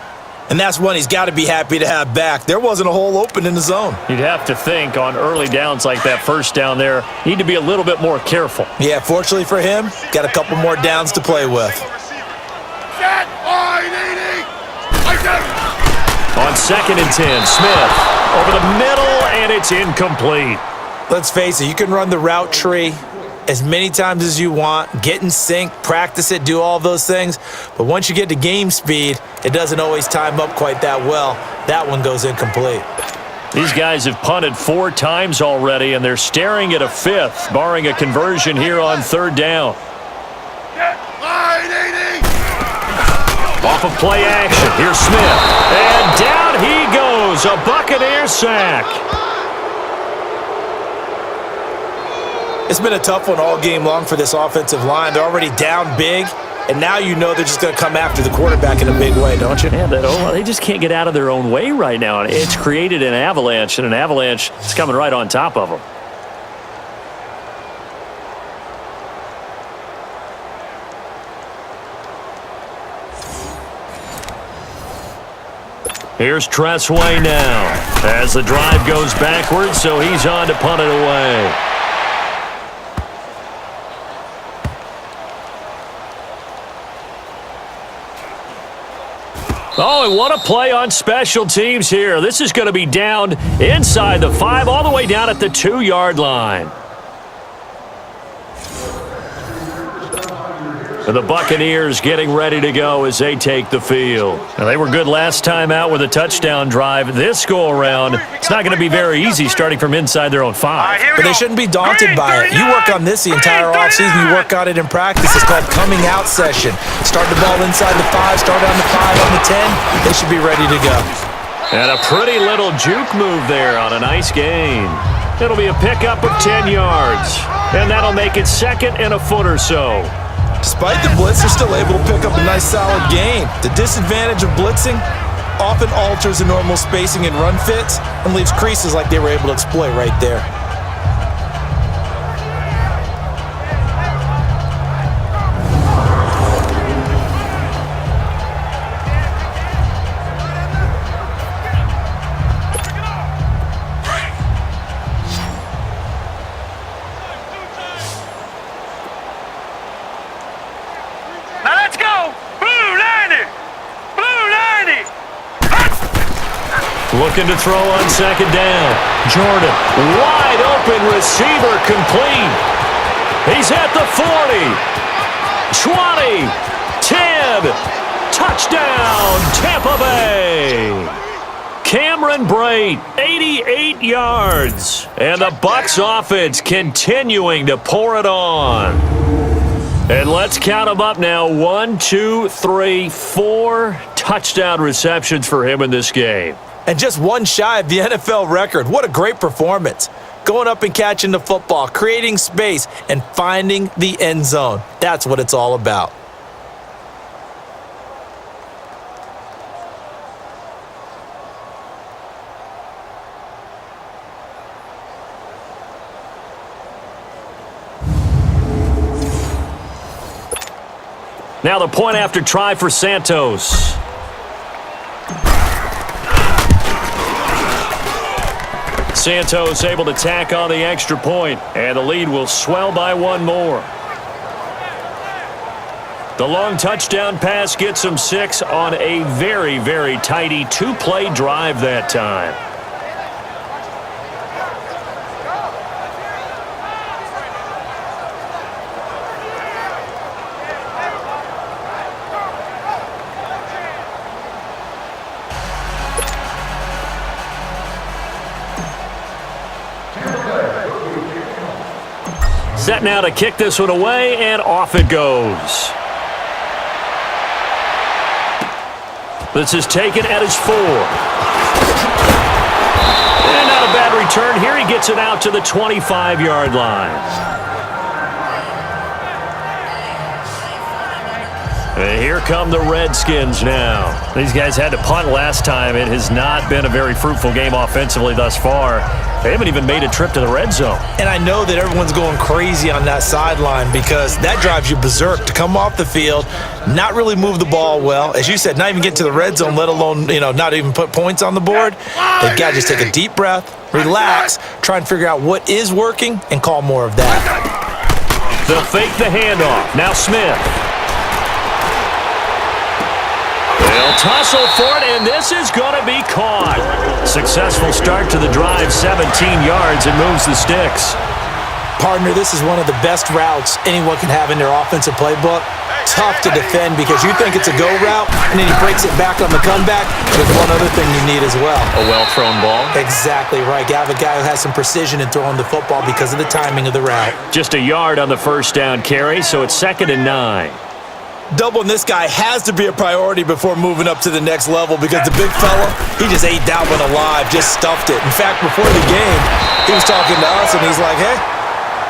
S4: And that's one he's got to be happy to have back. There wasn't a hole open in the zone.
S3: You'd have to think on early downs like that first down there, need to be a little bit more careful.
S4: Yeah, fortunately for him, got a couple more downs to play with.
S3: On 2nd and 10, Smith over the middle, and it's incomplete.
S4: Let's face it, you can run the route tree as many times as you want, get in sync, practice it, do all those things. But once you get to game speed, it doesn't always time up quite that well. That one goes incomplete.
S3: These guys have punted 4 times already, and they're staring at a 5th, barring a conversion here on 3rd down. Off of play action, here's Smith. And down he goes, a Buccaneers sack.
S4: It's been a tough one all game long for this offensive line. They're already down big, and now you know they're just going to come after the quarterback in a big way, don't you?
S3: Yeah, they just can't get out of their own way right now. It's created an avalanche, and an avalanche is coming right on top of them. Here's Tressway now as the drive goes backwards, so he's on to punt it away. Oh, and what a play on special teams here. This is going to be down inside the 5, all the way down at the 2-yard line. And the Buccaneers getting ready to go as they take the field. Now, they were good last time out with a touchdown drive. This go-around, it's not going to be very easy starting from inside their own 5.
S4: But they shouldn't be daunted by it. You work on this the entire offseason. You work on it in practice. It's called coming out session. Start the ball inside the 5, start on the 5, on the 10. They should be ready to go.
S3: And a pretty little juke move there on a nice gain. It'll be a pickup of 10 yards. And that'll make it 2nd and a foot or so.
S4: Despite the blitz, they're still able to pick up a nice solid gain. The disadvantage of blitzing often alters the normal spacing and run fits and leaves creases like they were able to exploit right there.
S3: Looking to throw on 2nd down. Jordan, wide open receiver, complete. He's at the 40, 20, 10, touchdown, Tampa Bay. Cameron Brate, 88 yards. And the Bucs offense continuing to pour it on. And let's count them up now. 1, 2, 3, 4 touchdown receptions for him in this game.
S4: And just one shy of the NFL record. What a great performance. Going up and catching the football, creating space, and finding the end zone. That's what it's all about.
S3: Now the point after try for Santos. Santos able to tack on the extra point, and the lead will swell by one more. The long touchdown pass gets him 6 on a very, very tidy 2-play drive that time. Set now to kick this one away, and off it goes. This is taken at his 4. And not a bad return here. He gets it out to the 25-yard line. And here come the Redskins now. These guys had to punt last time. It has not been a very fruitful game offensively thus far. They haven't even made a trip to the red zone.
S4: And I know that everyone's going crazy on that sideline because that drives you berserk to come off the field, not really move the ball well. As you said, not even get to the red zone, let alone, not even put points on the board. They've got to just take a deep breath, relax, try and figure out what is working, and call more of that.
S3: They'll fake the handoff. Now Smith. They'll tussle for it, and this is going to be caught. Successful start to the drive, 17 yards, and moves the sticks.
S4: Partner, this is one of the best routes anyone can have in their offensive playbook. Tough to defend because you think it's a go route, and then he breaks it back on the comeback. There's one other thing you need as well.
S3: A well-thrown ball.
S4: Exactly right. You have a guy who has some precision in throwing the football because of the timing of the route.
S3: Just a yard on the first down carry, so it's 2nd and 9.
S4: Doubling this guy has to be a priority before moving up to the next level because the big fella, he just ate that one alive, just stuffed it. In fact, before the game, he was talking to us, and he's like, hey,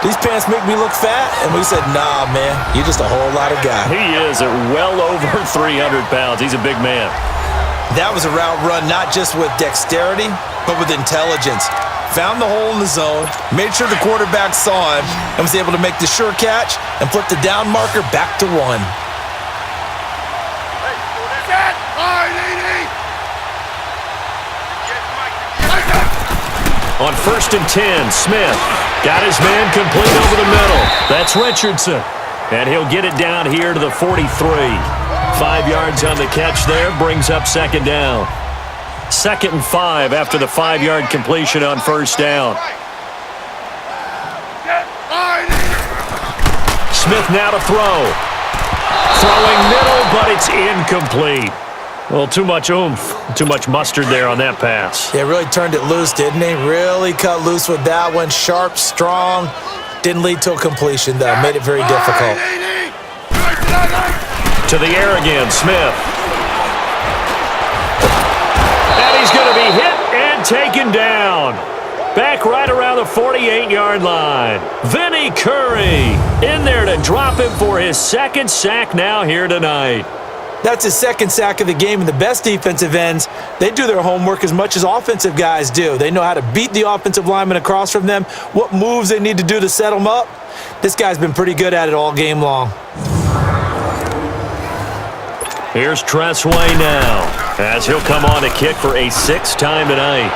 S4: these pants make me look fat? And we said, nah, man, you're just a whole lot of guy.
S3: He is at well over 300 pounds. He's a big man.
S4: That was a route run not just with dexterity, but with intelligence. Found the hole in the zone, made sure the quarterback saw him, and was able to make the sure catch and flip the down marker back to 1.
S3: On 1st and 10, Smith got his man complete over the middle. That's Richardson. And he'll get it down here to the 43. 5 yards on the catch there, brings up 2nd down. 2nd and 5 after the 5-yard completion on 1st down. Smith now to throw. Throwing middle, but it's incomplete. Well, too much oomph, too much mustard there on that pass.
S4: Yeah, really turned it loose, didn't he? Really cut loose with that one. Sharp, strong. Didn't lead to a completion, though. Made it very difficult.
S3: To the air again, Smith. And he's going to be hit and taken down. Back right around the 48-yard line. Vinny Curry in there to drop him for his 2nd sack now here tonight.
S4: That's his 2nd sack of the game, and the best defensive ends, they do their homework as much as offensive guys do. They know how to beat the offensive lineman across from them, what moves they need to do to set them up. This guy's been pretty good at it all game long.
S3: Here's Tressway now, as he'll come on to kick for a 6th time tonight.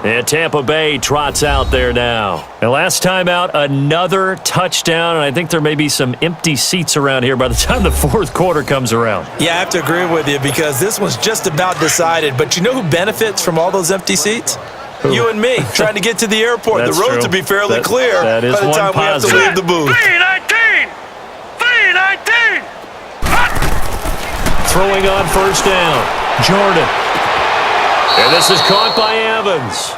S3: And Tampa Bay trots out there now. And last time out, another touchdown. And I think there may be some empty seats around here by the time the 4th quarter comes around.
S4: Yeah, I have to agree with you because this one's just about decided. But you know who benefits from all those empty seats? Who? You and me, trying to get to the airport. The roads will be fairly clear
S3: that is
S4: by the time we have to leave the booth.
S5: 319! 319!
S3: Throwing on 1st down. Jordan. And this is caught by Evans.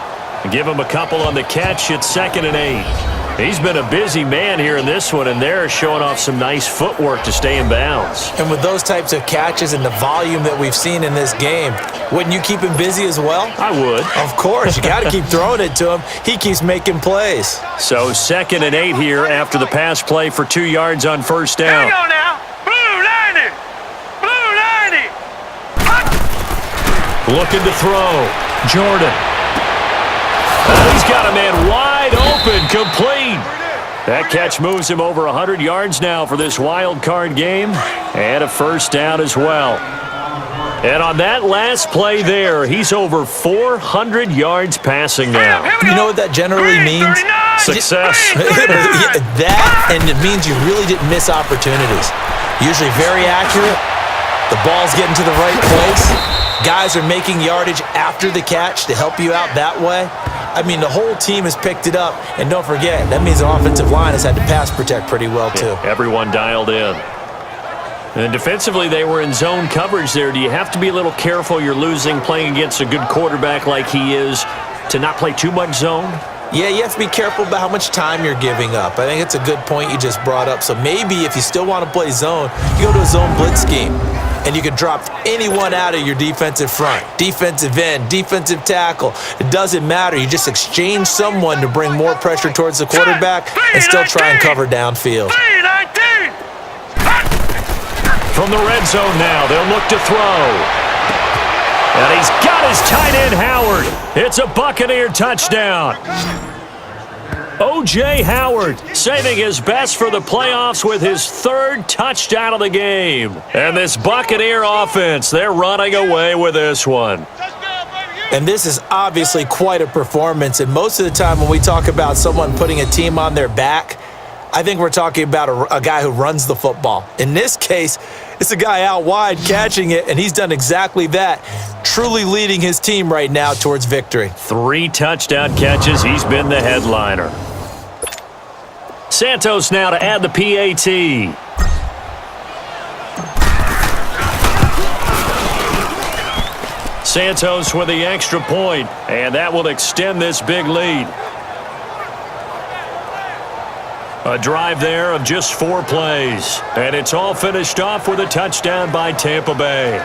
S3: Give him a couple on the catch. It's 2nd and 8. He's been a busy man here in this one, and they're showing off some nice footwork to stay in bounds.
S4: And with those types of catches and the volume that we've seen in this game, wouldn't you keep him busy as well?
S3: I would.
S4: Of course. You got to keep throwing it to him. He keeps making plays.
S3: So 2nd and 8 here after the pass play for 2 yards on 1st down.
S5: Hang on now. Blue 90! Blue 90!
S3: Looking to throw. Jordan. He's got a man wide open, complete. That catch moves him over 100 yards now for this wild card game, and a first down as well. And on that last play there, he's over 400 yards passing now.
S4: You know what that generally means?
S3: Success.
S4: That, and it means you really didn't miss opportunities. Usually very accurate. The ball's getting to the right place. Guys are making yardage after the catch to help you out that way. I mean, the whole team has picked it up. And don't forget, that means the offensive line has had to pass protect pretty well, too.
S3: Yeah, everyone dialed in. And defensively, they were in zone coverage there. Do you have to be a little careful you're losing playing against a good quarterback like he is to not play too much zone?
S4: Yeah, you have to be careful about how much time you're giving up. I think it's a good point you just brought up. So maybe if you still want to play zone, you go to a zone blitz scheme. And you can drop anyone out of your defensive front, defensive end, defensive tackle. It doesn't matter. You just exchange someone to bring more pressure towards the quarterback and still try and cover downfield.
S3: From the red zone now, they'll look to throw. And he's got his tight end, Howard. It's a Buccaneer touchdown. O.J. Howard saving his best for the playoffs with his third touchdown of the game. And this Buccaneer offense, they're running away with this one.
S4: And this is obviously quite a performance. And most of the time when we talk about someone putting a team on their back, I think we're talking about a guy who runs the football. In this case, it's a guy out wide catching it, and he's done exactly that, truly leading his team right now towards victory.
S3: 3 touchdown catches. He's been the headliner. Santos now to add the PAT. Santos with the extra point, and that will extend this big lead. A drive there of just 4 plays, and it's all finished off with a touchdown by Tampa Bay.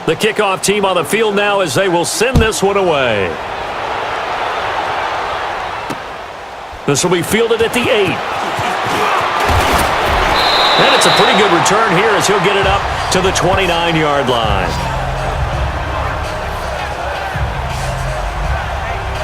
S3: The kickoff team on the field now as they will send this one away. This will be fielded at the 8. And it's a pretty good return here as he'll get it up to the 29-yard line.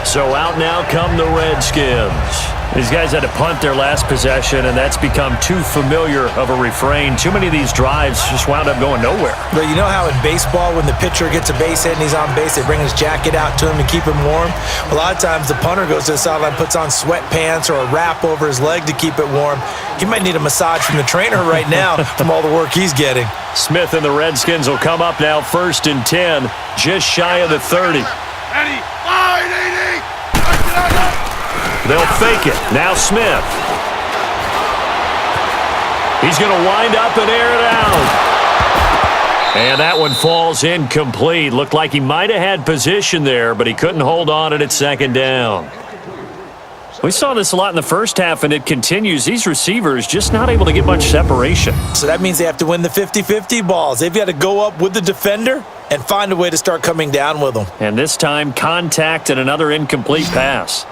S3: So out now come the Redskins. These guys had to punt their last possession, and that's become too familiar of a refrain. Too many of these drives just wound up going nowhere.
S4: But you know how in baseball, when the pitcher gets a base hit and he's on base, they bring his jacket out to him to keep him warm? A lot of times the punter goes to the sideline, puts on sweatpants or a wrap over his leg to keep it warm. He might need a massage from the trainer right now from all the work he's getting.
S3: Smith and the Redskins will come up now 1st and 10, just shy of the 30. They'll fake it. Now Smith. He's going to wind up and air it out. And that one falls incomplete. Looked like he might have had position there, but he couldn't hold on at 2nd down. We saw this a lot in the first half, and it continues. These receivers just not able to get much separation.
S4: So that means they have to win the 50-50 balls. They've got to go up with the defender and find a way to start coming down with them.
S3: And this time, contact and another incomplete pass.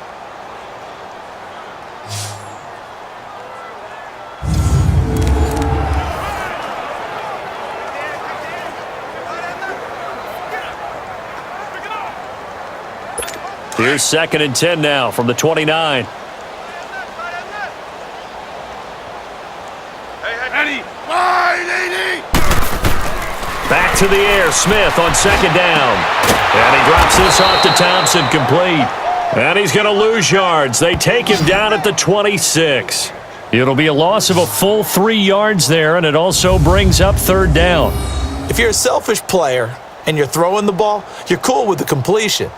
S3: Here's 2nd and 10 now from the 29. Back to the air, Smith on 2nd down. And he drops this off to Thompson, complete. And he's going to lose yards. They take him down at the 26. It'll be a loss of a full 3 yards there, and it also brings up 3rd down.
S4: If you're a selfish player and you're throwing the ball, you're cool with the completion.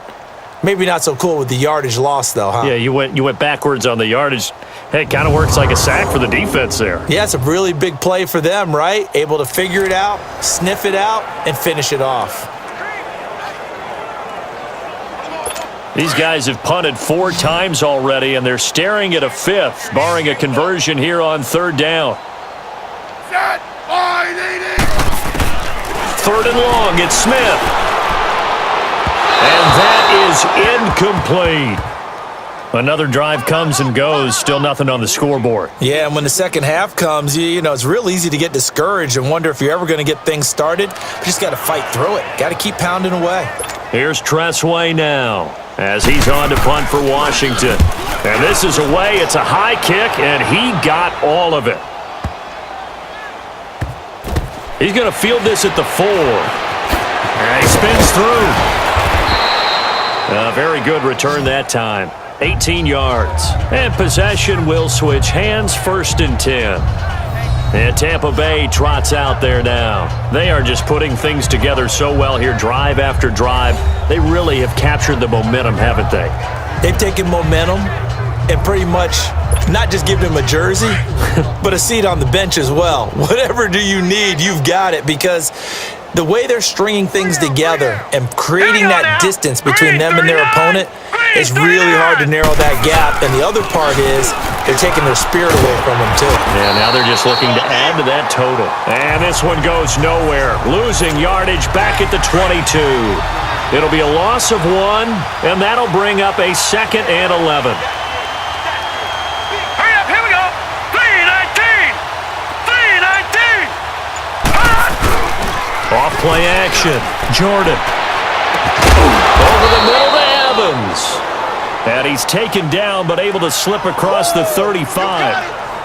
S4: Maybe not so cool with the yardage loss, though, huh?
S3: Yeah, you went backwards on the yardage. Hey, it kind of works like a sack for the defense there.
S4: Yeah, it's a really big play for them, right? Able to figure it out, sniff it out, and finish it off.
S3: These guys have punted 4 times already, and they're staring at a 5th, barring a conversion here on 3rd down.
S1: Set. I need it.
S3: 3rd and long, it's Smith. And that is incomplete. Another drive comes and goes, still nothing on the scoreboard.
S4: Yeah, and when the second half comes, you know, it's real easy to get discouraged and wonder if you're ever going to get things started. You just got to fight through it. Got to keep pounding away.
S3: Here's Tressway now as he's on to punt for Washington. And this is away. It's a high kick, and he got all of it. He's going to field this at the 4. And he spins through. A very good return that time. 18 yards. And possession will switch hands, 1st and 10. And Tampa Bay trots out there now. They are just putting things together so well here, drive after drive. They really have captured the momentum, haven't they?
S4: They've taken momentum and pretty much not just given him a jersey, but a seat on the bench as well. Whatever do you need, you've got it, because the way they're stringing things together and creating that distance between them and their opponent, it's really hard to narrow that gap. And the other part is they're taking their spirit away from them, too.
S3: Yeah, now they're just looking to add to that total. And this one goes nowhere. Losing yardage back at the 22. It'll be a loss of 1, and that'll bring up a 2nd and 11.
S5: Hurry up, here we go. 3-19. 3-19.
S3: Off play action. Jordan. Over the middle to Evans. And he's taken down, but able to slip across the 35.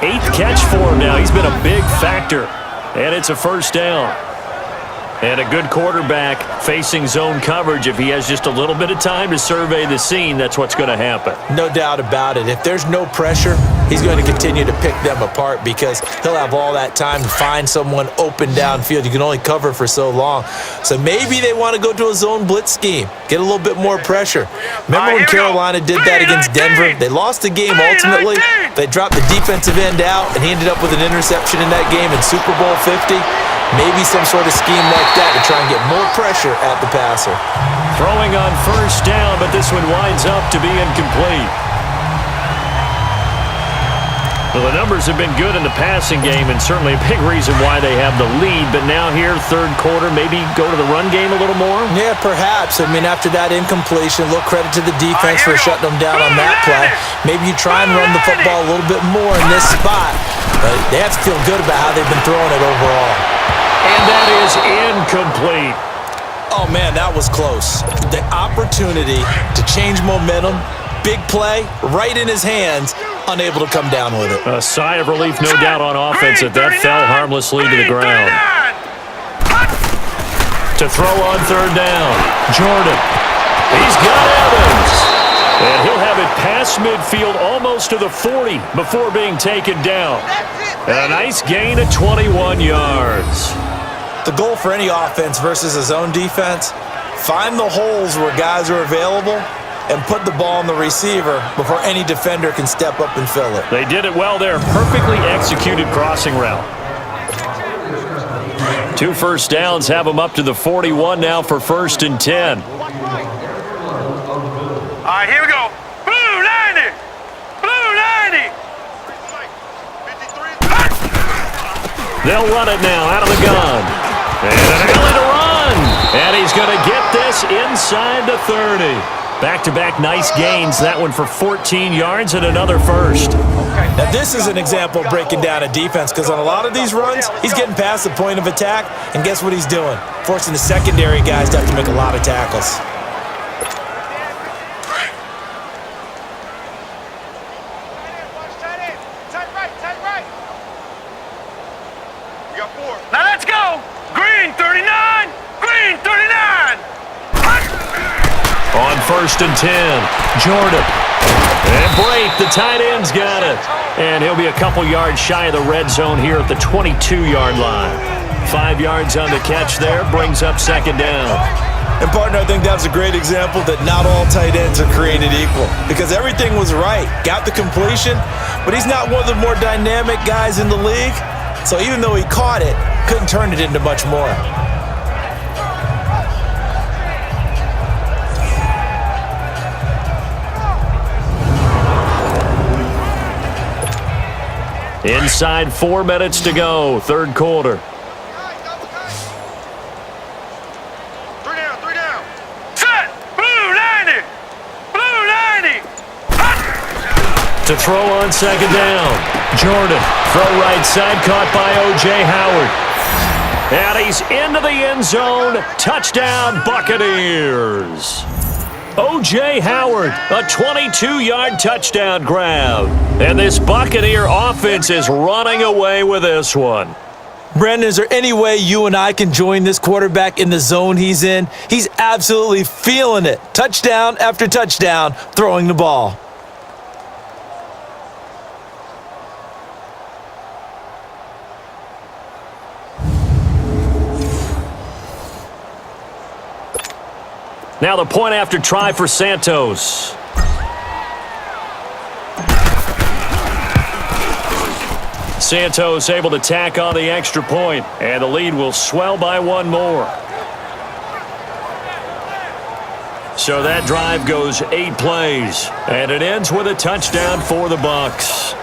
S3: 8th catch for him now. He's been a big factor. And it's a 1st down. And a good quarterback facing zone coverage. If he has just a little bit of time to survey the scene, that's what's going to happen.
S4: No doubt about it. If there's no pressure, he's going to continue to pick them apart because he'll have all that time to find someone open downfield. You can only cover for so long. So maybe they want to go to a zone blitz scheme, get a little bit more pressure. Remember when Carolina did that against Denver? They lost the game ultimately. They dropped the defensive end out, and he ended up with an interception in that game in Super Bowl 50. Maybe some sort of scheme like that to try and get more pressure at the passer.
S3: Throwing on 1st down, but this one winds up to be incomplete. Well, the numbers have been good in the passing game, and certainly a big reason why they have the lead. But now here, 3rd quarter, maybe go to the run game a little more?
S4: Yeah, perhaps. I mean, after that incompletion, a little credit to the defense for shutting them down on that play. Maybe you try and run the football a little bit more in this spot. But they have to feel good about how they've been throwing it overall.
S3: And that is incomplete.
S4: Oh, man, that was close. The opportunity to change momentum, big play, right in his hands, unable to come down with it.
S3: A sigh of relief, no doubt, on offense that fell harmlessly to the ground. To throw on 3rd down, Jordan. He's got Evans. And he'll have it past midfield almost to the 40 before being taken down. And a nice gain of 21 yards.
S4: The goal for any offense versus a zone defense, find the holes where guys are available and put the ball on the receiver before any defender can step up and fill it.
S3: They did it well there. Perfectly executed crossing route. 2 1st downs have them up to the 41 now for 1st and 10.
S5: All right, here we go. Blue 90. Blue 90.
S3: They'll run it now out of the gun. And an alley to run. And he's going to get this inside the 30. Back-to-back nice gains. That one for 14 yards and another 1st.
S4: Now, this is an example of breaking down a defense because on a lot of these runs, he's getting past the point of attack, and guess what he's doing? Forcing the secondary guys to have to make a lot of tackles.
S5: Now let's go. Green 39. Green 39.
S3: On 1st and 10, Jordan. And Brate, the tight end's got it. And he'll be a couple yards shy of the red zone here at the 22-yard line. 5 yards on the catch there, brings up 2nd down.
S4: And, partner, I think that was a great example that not all tight ends are created equal because everything was right. Got the completion, but he's not one of the more dynamic guys in the league. So even though he caught it, couldn't turn it into much more.
S3: Inside 4 minutes to go, third quarter.
S5: Three down. Set! Blue 90! Blue 90!
S3: To throw on second down. Jordan, throw right side, caught by O.J. Howard. And he's into the end zone. Touchdown, Buccaneers. O.J. Howard, a 22-yard touchdown grab. And this Buccaneer offense is running away with this one.
S4: Brandon, is there any way you and I can join this quarterback in the zone he's in? He's absolutely feeling it. Touchdown after touchdown, throwing the ball.
S3: Now the point after try for Santos. Santos able to tack on the extra point, and the lead will swell by one more. So that drive goes 8 plays, and it ends with a touchdown for the Bucs.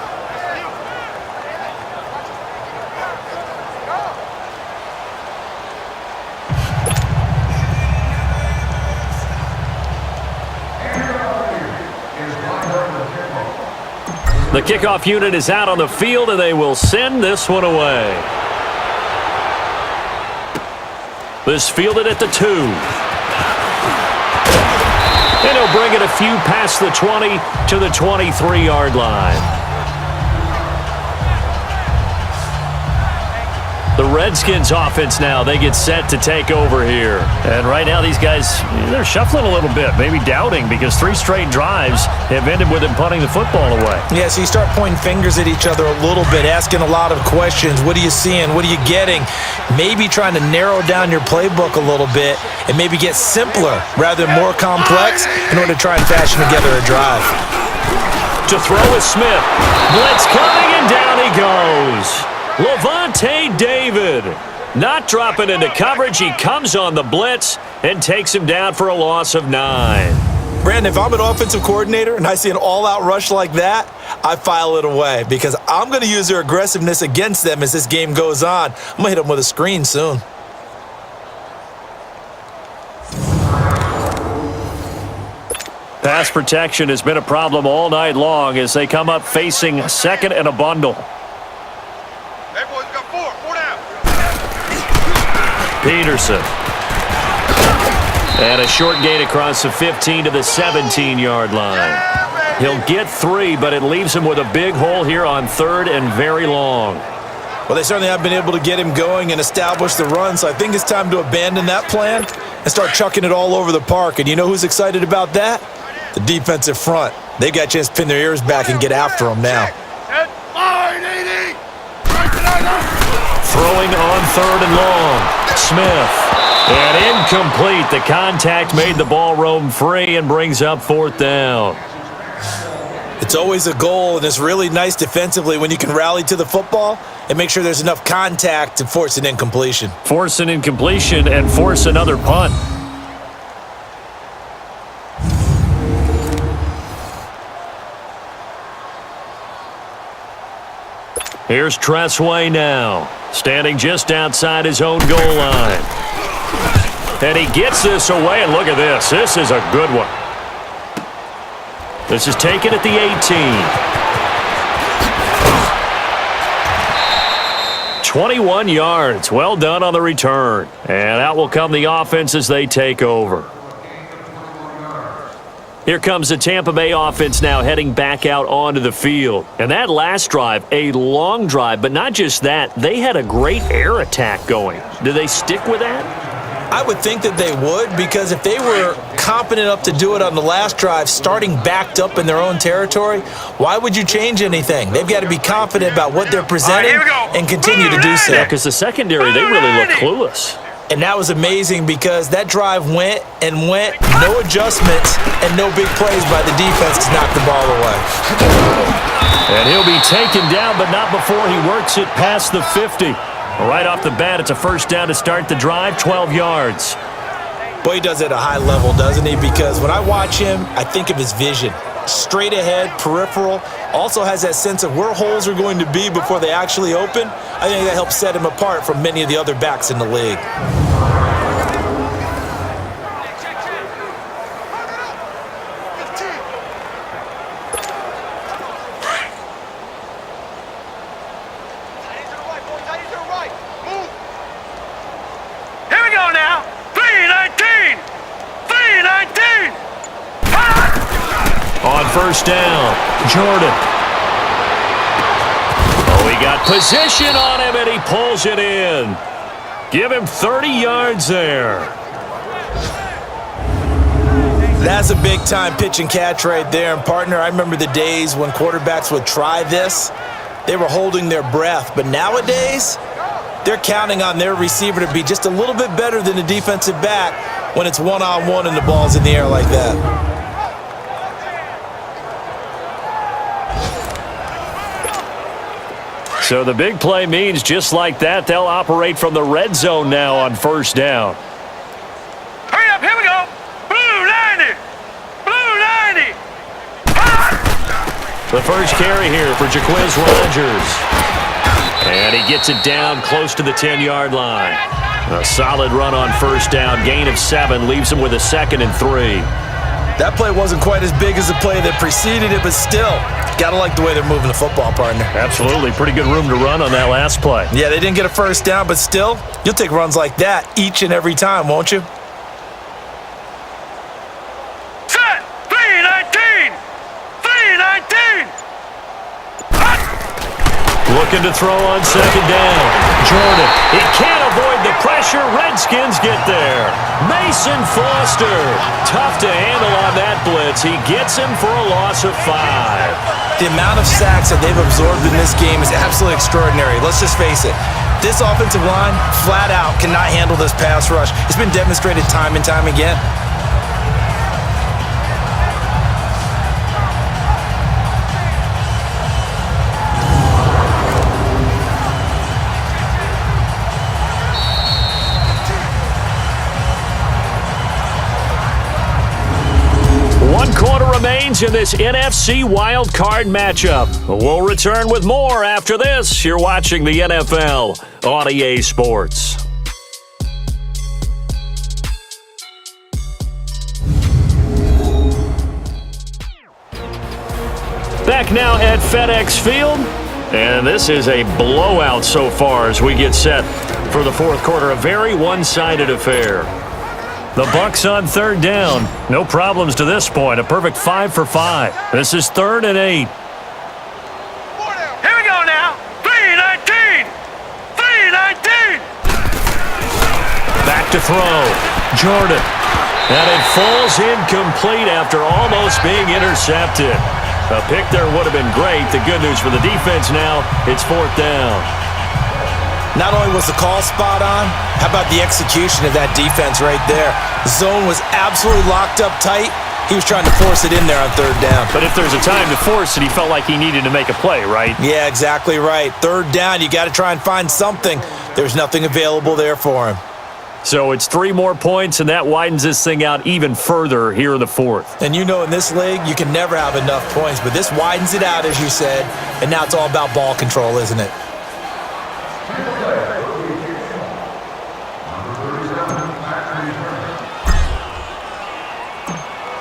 S3: The kickoff unit is out on the field, and they will send this one away. This fielded at the 2. And he'll bring it a few past the 20 to the 23-yard line. The Redskins offense now, they get set to take over here. And right now these guys, they're shuffling a little bit, maybe doubting, because 3 straight drives have ended with them punting the football away.
S4: Yeah, so you start pointing fingers at each other a little bit, asking a lot of questions. What are you seeing? What are you getting? Maybe trying to narrow down your playbook a little bit and maybe get simpler rather than more complex in order to try and fashion together a drive.
S3: To throw is Smith. Blitz coming, and down he goes. Levante David, not dropping into coverage. He comes on the blitz and takes him down for a loss of 9.
S4: Brandon, if I'm an offensive coordinator and I see an all-out rush like that, I file it away because I'm going to use their aggressiveness against them as this game goes on. I'm going to hit them with a screen soon.
S3: Pass protection has been a problem all night long as they come up facing second and a bundle.
S5: Hey, boys, we got 4 down.
S3: Peterson. And a short gain across the 15 to the 17-yard line. He'll get 3, but it leaves him with a big hole here on 3rd and very long.
S4: Well, they certainly have been able to get him going and establish the run, so I think it's time to abandon that plan and start chucking it all over the park. And you know who's excited about that? The defensive front. They got a chance to pin their ears back and get after him now.
S3: Throwing on 3rd and long. Smith. And incomplete. The contact made the ball roam free and brings up 4th down.
S4: It's always a goal, and it's really nice defensively when you can rally to the football and make sure there's enough contact to force an incompletion.
S3: Force an incompletion and force another punt. Here's Tressway now, standing just outside his own goal line. And he gets this away, and look at this. This is a good one. This is taken at the 18. 21 yards. Well done on the return. And out will come the offense as they take over. Here comes the Tampa Bay offense now heading back out onto the field. And that last drive, a long drive, but not just that. They had a great air attack going. Do they stick with that?
S4: I would think that they would, because if they were competent enough to do it on the last drive, starting backed up in their own territory, why would you change anything? They've got to be confident about what they're presenting and continue to do so.
S3: Yeah, because the secondary, they really look clueless.
S4: And that was amazing because that drive went and went, no adjustments and no big plays by the defense to knock the ball away.
S3: And he'll be taken down, but not before he works it past the 50. Right off the bat, it's a first down to start the drive, 12 yards.
S4: Boy, he does it at a high level, doesn't he? Because when I watch him, I think of his vision. straight ahead, peripheral. Also has that sense of where holes are going to be before they actually open. I think that helps set him apart from many of the other backs in the league.
S5: Here we go now. 3-19. 3-19.
S3: On first down, Jordan. Oh, he got position on him, and he pulls it in. Give him 30 yards there.
S4: That's a big-time pitch and catch right there. And, partner, I remember the days when quarterbacks would try this. They were holding their breath. But nowadays, they're counting on their receiver to be just a little bit better than the defensive back when it's one-on-one and the ball's in the air like that.
S3: So the big play means just like that, they'll operate from the red zone now on first down.
S5: Hurry up, here we go. Blue 90. Blue 90.
S3: The first carry here for Jaquiz Rodgers. And he gets it down close to the 10-yard line. A solid run on first down. Gain of 7 leaves him with a 2nd and 3.
S4: That play wasn't quite as big as the play that preceded it, but still, got to like the way they're moving the football, partner.
S3: Absolutely. Pretty good room to run on that last play.
S4: Yeah, they didn't get a first down, but still, you'll take runs like that each and every time, won't you?
S5: Set. 3-19. 3-19.
S3: Looking to throw on second down. Jordan. He can't avoid the pressure. Redskins get there. Mason Foster. Tough to handle on that blitz. He gets him for a loss of 5.
S4: The amount of sacks that they've absorbed in this game is absolutely extraordinary. Let's just face it. This offensive line, flat out, cannot handle this pass rush. It's been demonstrated time and time again.
S3: Remains in this NFC Wild Card matchup. We'll return with more after this. You're watching the NFL on EA Sports. Back now at FedEx Field. And this is a blowout so far as we get set for the fourth quarter. A very one-sided affair. The Bucs on third down. No problems to this point. A perfect 5 for 5. This is 3rd and 8.
S5: Here we go now. 3-19. 3-19.
S3: Back to throw. Jordan. And it falls incomplete after almost being intercepted. A pick there would have been great. The good news for the defense now, it's 4th down.
S4: Not only was the call spot on, how about the execution of that defense right there? Zone was absolutely locked up tight. He was trying to force it in there on third down.
S3: But if there's a time to force it, he felt like he needed to make a play, right?
S4: Yeah, exactly right. Third down, you got to try and find something. There's nothing available there for him.
S3: So it's 3 more points, and that widens this thing out even further here in the fourth.
S4: And you know in this league, you can never have enough points, but this widens it out, as you said, and now it's all about ball control, isn't it?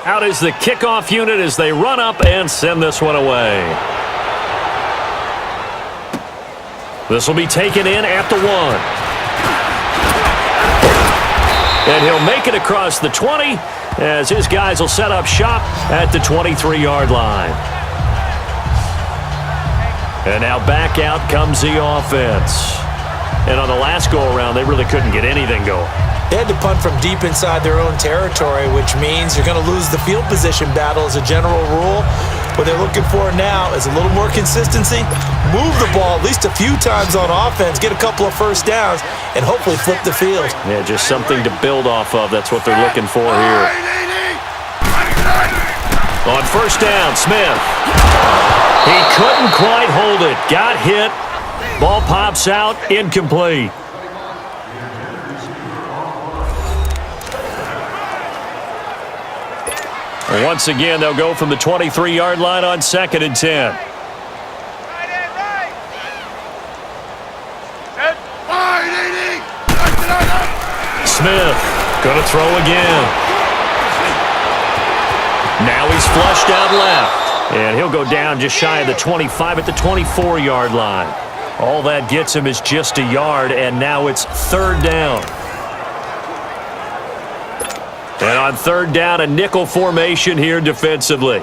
S3: Out is the kickoff unit as they run up and send this one away. This will be taken in at the 1. And he'll make it across the 20 as his guys will set up shop at the 23-yard line. And now back out comes the offense. And on the last go-around, they really couldn't get anything going.
S4: They had to punt from deep inside their own territory, which means you're going to lose the field position battle as a general rule. What they're looking for now is a little more consistency, move the ball at least a few times on offense, get a couple of first downs, and hopefully flip the field.
S3: Yeah, just something to build off of. That's what they're looking for here. On first down, Smith. He couldn't quite hold it. Got hit. Ball pops out. Incomplete. Once again, they'll go from the 23-yard line on 2nd and 10. Smith going to throw again. Now he's flushed out left. And he'll go down just shy of the 25 at the 24-yard line. All that gets him is just a yard, and now it's 3rd down. And on 3rd down, a nickel formation here defensively.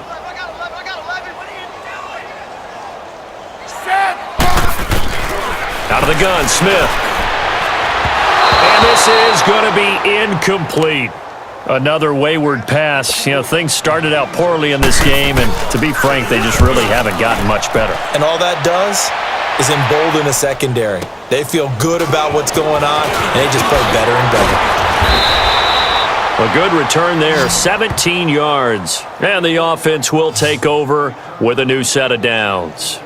S3: Out of the gun, Smith. And this is going to be incomplete. Another wayward pass. You know, things started out poorly in this game, and to be frank, they just really haven't gotten much better.
S4: And all that does is embolden a secondary. They feel good about what's going on, and they just play better and better.
S3: A good return there, 17 yards. And the offense will take over with a new set of downs.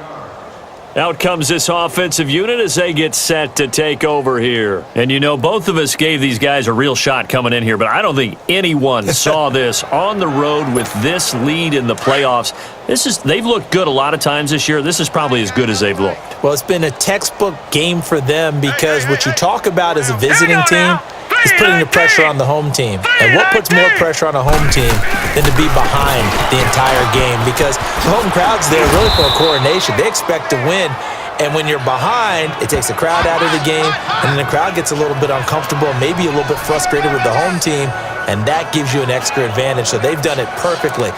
S3: Out comes this offensive unit as they get set to take over here. And you know, both of us gave these guys a real shot coming in here, but I don't think anyone saw this on the road with this lead in the playoffs. They've looked good a lot of times this year. This is probably as good as they've looked.
S4: Well, it's been a textbook game for them because what you talk about as a visiting team is putting the pressure on the home team. And what puts more pressure on a home team than to be behind the entire game? Because the home crowd's there really for a coronation. They expect to win. And when you're behind, it takes the crowd out of the game. And then the crowd gets a little bit uncomfortable, maybe a little bit frustrated with the home team. And that gives you an extra advantage. So they've done it perfectly.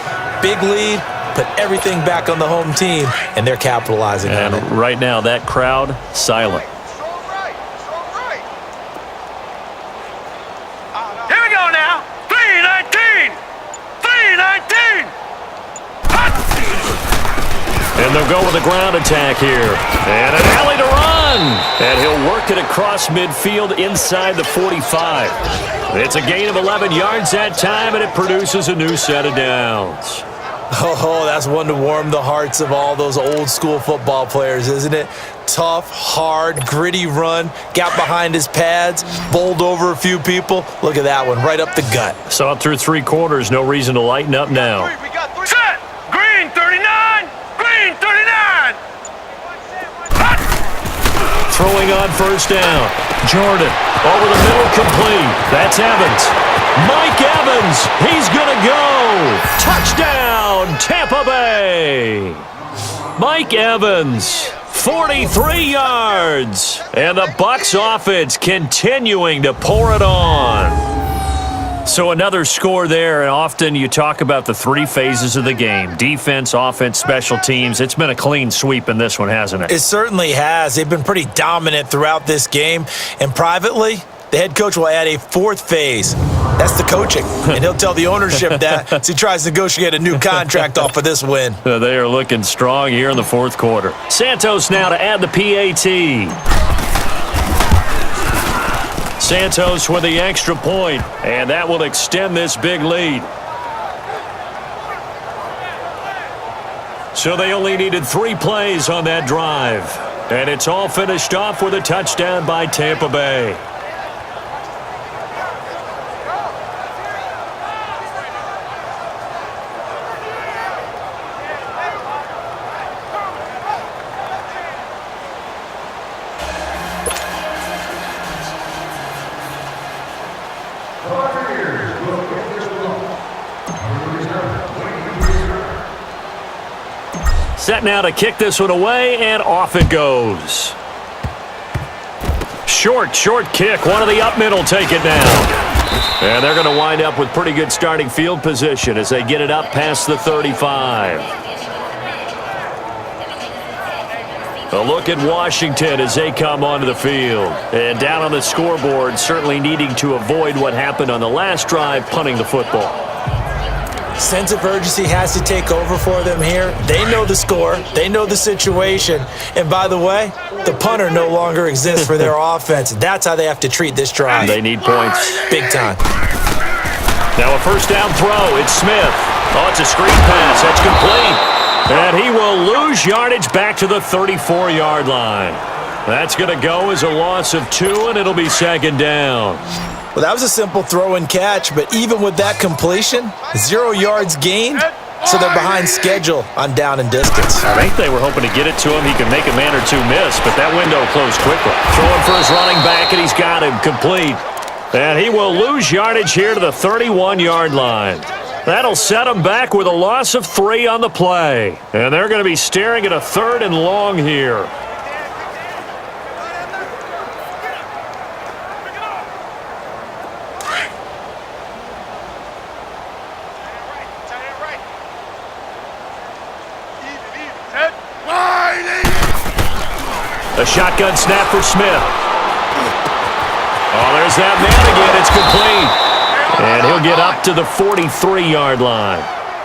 S4: Big lead, put everything back on the home team, and they're capitalizing on it.
S3: And right now, that crowd, silent. And they'll go with a ground attack here. And an alley to run. And he'll work it across midfield inside the 45. It's a gain of 11 yards that time, and it produces a new set of downs.
S4: Oh, that's one to warm the hearts of all those old school football players, isn't it? Tough, hard, gritty run. Got behind his pads, bowled over a few people. Look at that one, right up the gut.
S3: Saw it through 3 quarters. No reason to lighten up now.
S5: Set! Green 39! Green 39!
S3: Throwing on 1st down. Jordan over the middle, complete. That's Evans. Mike Evans. He's going to go. Touchdown, Tampa Bay. Mike Evans, 43 yards. And the Bucs offense continuing to pour it on. So another score there, and often you talk about the 3 phases of the game. Defense, offense, special teams. It's been a clean sweep in this one, hasn't it?
S4: It certainly has. They've been pretty dominant throughout this game. And privately, the head coach will add a 4th phase. That's the coaching. And he'll tell the ownership that as he tries to negotiate a new contract off of this win.
S3: They are looking strong here in the 4th quarter. Santos now to add the PAT. Santos with the extra point, and that will extend this big lead. So they only needed 3 plays on that drive, and it's all finished off with a touchdown by Tampa Bay. Set now to kick this one away, and off it goes. Short kick. One of the up mid will take it down. And they're going to wind up with pretty good starting field position as they get it up past the 35. A look at Washington as they come onto the field. And down on the scoreboard, certainly needing to avoid what happened on the last drive, punting the football.
S4: Sense of urgency has to take over for them here. They know the score. They know the situation. And by the way, the punter no longer exists for their offense. That's how they have to treat this drive.
S3: They need points.
S4: Big time.
S3: Now a 1st down throw. It's Smith. Oh, it's a screen pass. That's complete. And he will lose yardage back to the 34-yard line. That's going to go as a loss of 2, and it'll be second down.
S4: Well, that was a simple throw and catch, but even with that completion, 0 yards gained, so they're behind schedule on down and distance.
S3: I think they were hoping to get it to him. He could make a man or two miss, but that window closed quickly. Throwing for his running back, and he's got him complete. And he will lose yardage here to the 31-yard line. That'll set him back with a loss of 3 on the play. And they're going to be staring at a 3rd and long here. A shotgun snap for Smith. Oh, there's that man again. It's complete. And he'll get up to the 43-yard line.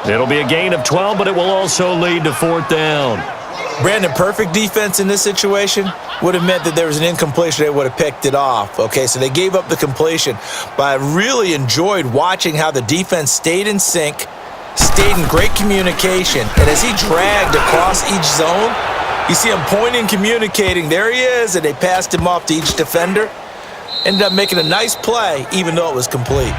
S3: It'll be a gain of 12, but it will also lead to 4th down.
S4: Brandon, perfect defense in this situation would have meant that there was an incompletion. They would have picked it off. Okay, so they gave up the completion. But I really enjoyed watching how the defense stayed in sync, stayed in great communication. And as he dragged across each zone, you see him pointing, communicating. There he is, and they passed him off to each defender. Ended up making a nice play, even though it was complete.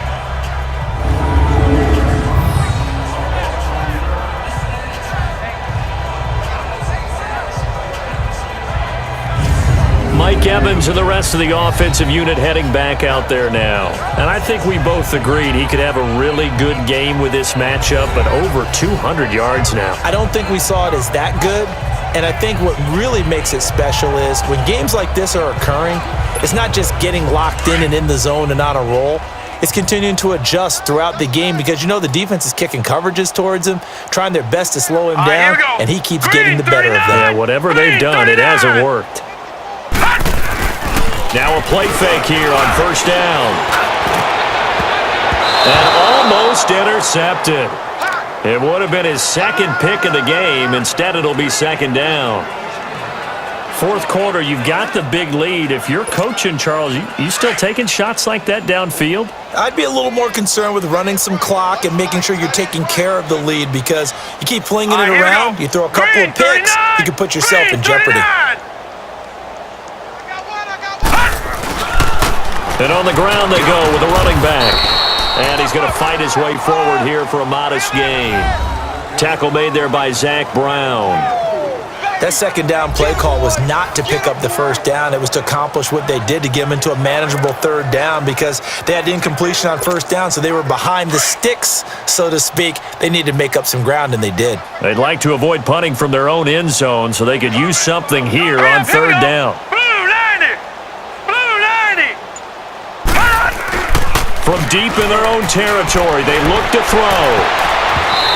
S3: Mike Evans and the rest of the offensive unit heading back out there now. And I think we both agreed he could have a really good game with this matchup, but over 200 yards now.
S4: I don't think we saw it as that good. And I think what really makes it special is when games like this are occurring, it's not just getting locked in and in the zone and on a roll. It's continuing to adjust throughout the game because you know the defense is kicking coverages towards him, trying their best to slow him down, and he keeps getting the better of that.
S3: Yeah, whatever they've done, it hasn't worked. Now a play fake here on 1st down. And almost intercepted. It would have been his 2nd pick of the game. Instead, it'll be 2nd down. 4th quarter, you've got the big lead. If you're coaching, Charles, you still taking shots like that downfield?
S4: I'd be a little more concerned with running some clock and making sure you're taking care of the lead because you keep flinging it around, you throw a couple of picks, you can put yourself in jeopardy.
S3: And on the ground they go with a running back. And he's going to fight his way forward here for a modest gain. Tackle made there by Zach Brown.
S4: That 2nd down play call was not to pick up the 1st down. It was to accomplish what they did to get them into a manageable 3rd down because they had incompletion on 1st down, so they were behind the sticks, so to speak. They needed to make up some ground, and they did.
S3: They'd like to avoid punting from their own end zone so they could use something here on 3rd down. From deep in their own territory, they look to throw.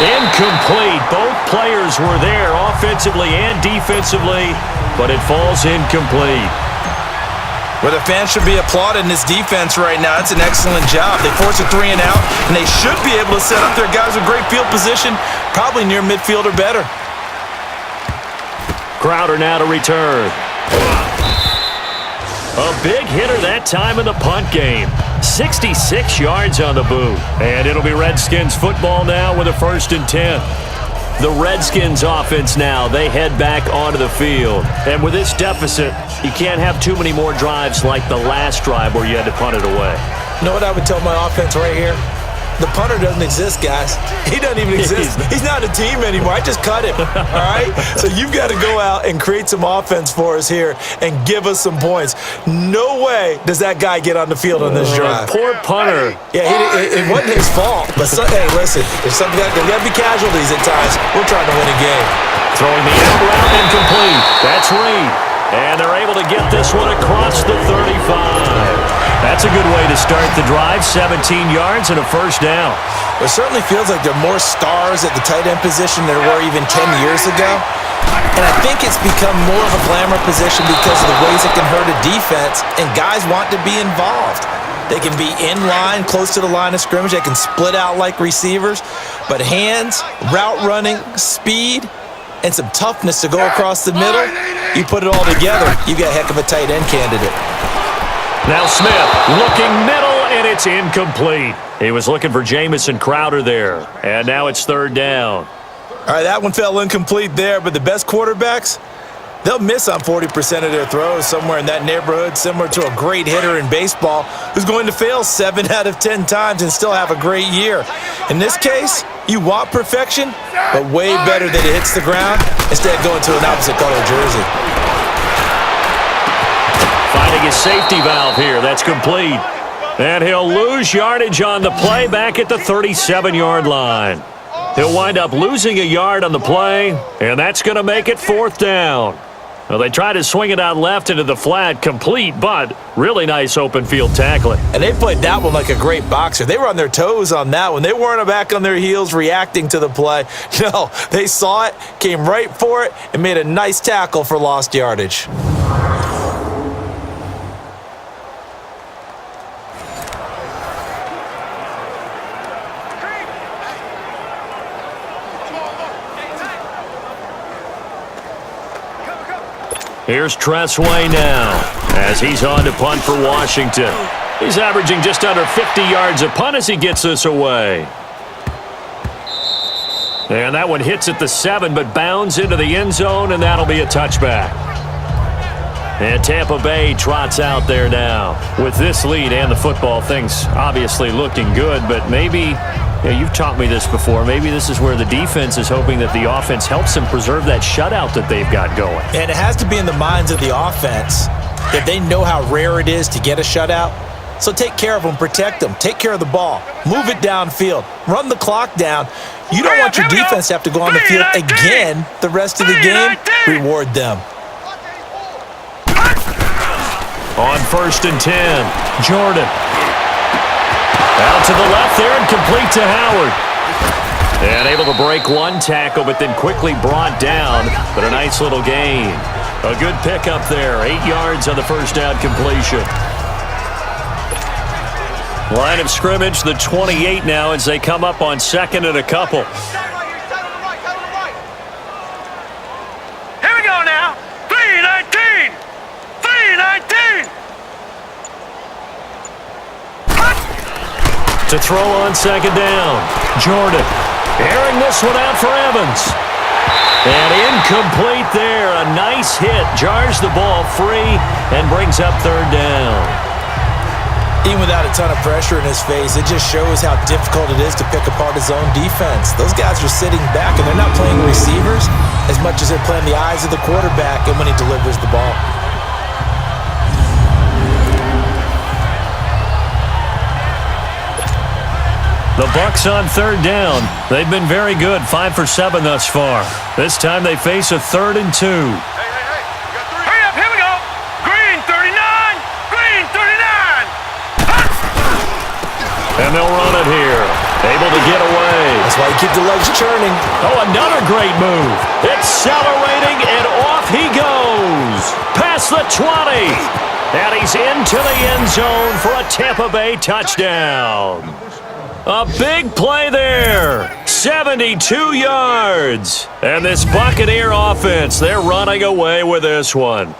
S3: Incomplete. Both players were there offensively and defensively, but it falls incomplete.
S4: Well, the fans should be applauding this defense right now. It's an excellent job. They force a 3 and out, and they should be able to set up their guys with great field position, probably near midfield or better.
S3: Crowder now to return. A big hitter that time in the punt game. 66 yards on the boot. And it'll be Redskins football now with a 1st and 10. The Redskins offense now, they head back onto the field. And with this deficit, you can't have too many more drives like the last drive where you had to punt it away.
S4: You know what I would tell my offense right here? The punter doesn't exist, guys. He doesn't even exist. He's not a team anymore. I just cut him, all right? So you've got to go out and create some offense for us here and give us some points. No way does that guy get on the field on this drive.
S3: Poor punter.
S4: Yeah, it wasn't his fault. But, hey, listen, there's got to be casualties at times. We're trying to win a game.
S3: Throwing the out route incomplete. That's Reed. And they're able to get this one across the 35. That's a good way to start the drive. 17 yards and a 1st down.
S4: It certainly feels like there are more stars at the tight end position than there were even 10 years ago. And I think it's become more of a glamour position because of the ways it can hurt a defense, and guys want to be involved. They can be in line, close to the line of scrimmage. They can split out like receivers. But hands, route running, speed, and some toughness to go across the middle, you put it all together, you got a heck of a tight end candidate.
S3: Now Smith looking middle, and it's incomplete. He was looking for Jamison Crowder there, and now it's 3rd down.
S4: All right, that one fell incomplete there, but the best quarterbacks, They'll miss on 40% of their throws, somewhere in that neighborhood, similar to a great hitter in baseball who's going to fail 7 out of 10 times and still have a great year. In this case, you want perfection, but way better that it hits the ground instead of going to an opposite color jersey.
S3: Finding a safety valve here. That's complete. And he'll lose yardage on the play back at the 37-yard line. He'll wind up losing a yard on the play, and that's going to make it 4th down. Well, they tried to swing it out left into the flat, complete, but really nice open field tackling.
S4: And they played that one like a great boxer. They were on their toes on that one. They weren't back on their heels reacting to the play. No, they saw it, came right for it, and made a nice tackle for lost yardage.
S3: Here's Tressway now as he's on to punt for Washington. He's averaging just under 50 yards a punt as he gets this away. And that one hits at the 7, but bounds into the end zone, and that'll be a touchback. And Tampa Bay trots out there now. With this lead and the football, things obviously looking good, but maybe, you've taught me this before, maybe this is where the defense is hoping that the offense helps them preserve that shutout that they've got going.
S4: And it has to be in the minds of the offense that they know how rare it is to get a shutout. So take care of them, protect them, take care of the ball, move it downfield, run the clock down. You don't want your defense to have to go on the field again the rest of the game. Reward them.
S3: On 1st and 10, Jordan. Out to the left there and complete to Howard. And able to break one tackle, but then quickly brought down. But a nice little gain. A good pickup there. 8 yards on the first down completion. Line of scrimmage, the 28 now as they come up on 2nd and a couple.
S5: Here we go now. 3-19. 3-19.
S3: To throw on 2nd down. Jordan airing this one out for Evans. And incomplete there. A nice hit. Jars the ball free and brings up 3rd down.
S4: Even without a ton of pressure in his face, it just shows how difficult it is to pick apart his own defense. Those guys are sitting back, and they're not playing receivers as much as they're playing the eyes of the quarterback and when he delivers the ball.
S3: The Bucs on 3rd down. They've been very good, 5 for 7 thus far. This time they face a 3rd and 2.
S5: Hurry up, here we go. Green 39. Green 39.
S3: And they'll run it here. Able to get away.
S4: That's why you keep the legs churning.
S3: Oh, another great move. Accelerating, and off he goes. Past the 20. And he's into the end zone for a Tampa Bay touchdown. A big play there. 72 yards. And this Buccaneer offense, they're running away with this one.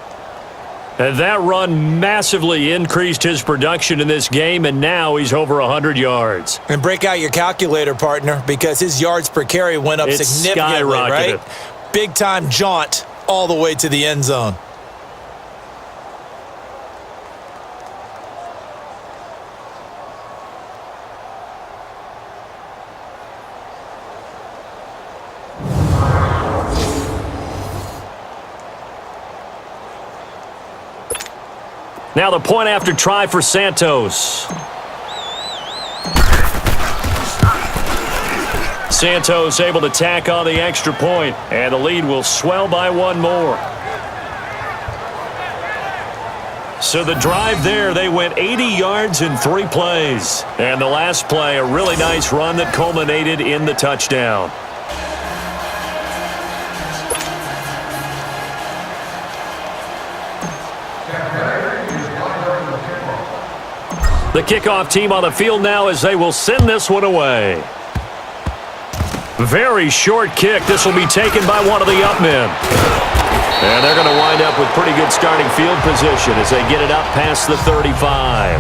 S3: And that run massively increased his production in this game, and now he's over 100 yards.
S4: And break out your calculator, partner, because his yards per carry went up significantly,
S3: skyrocketed.
S4: right? Big-time jaunt all the way to the end zone.
S3: Now the point after try for Santos. Santos able to tack on the extra point, and the lead will swell by 1 more. So the drive there, they went 80 yards in 3 plays. And the last play, a really nice run that culminated in the touchdown. The kickoff team on the field now as they will send this one away. Very short kick. This will be taken by one of the up men. And they're going to wind up with pretty good starting field position as they get it up past the 35.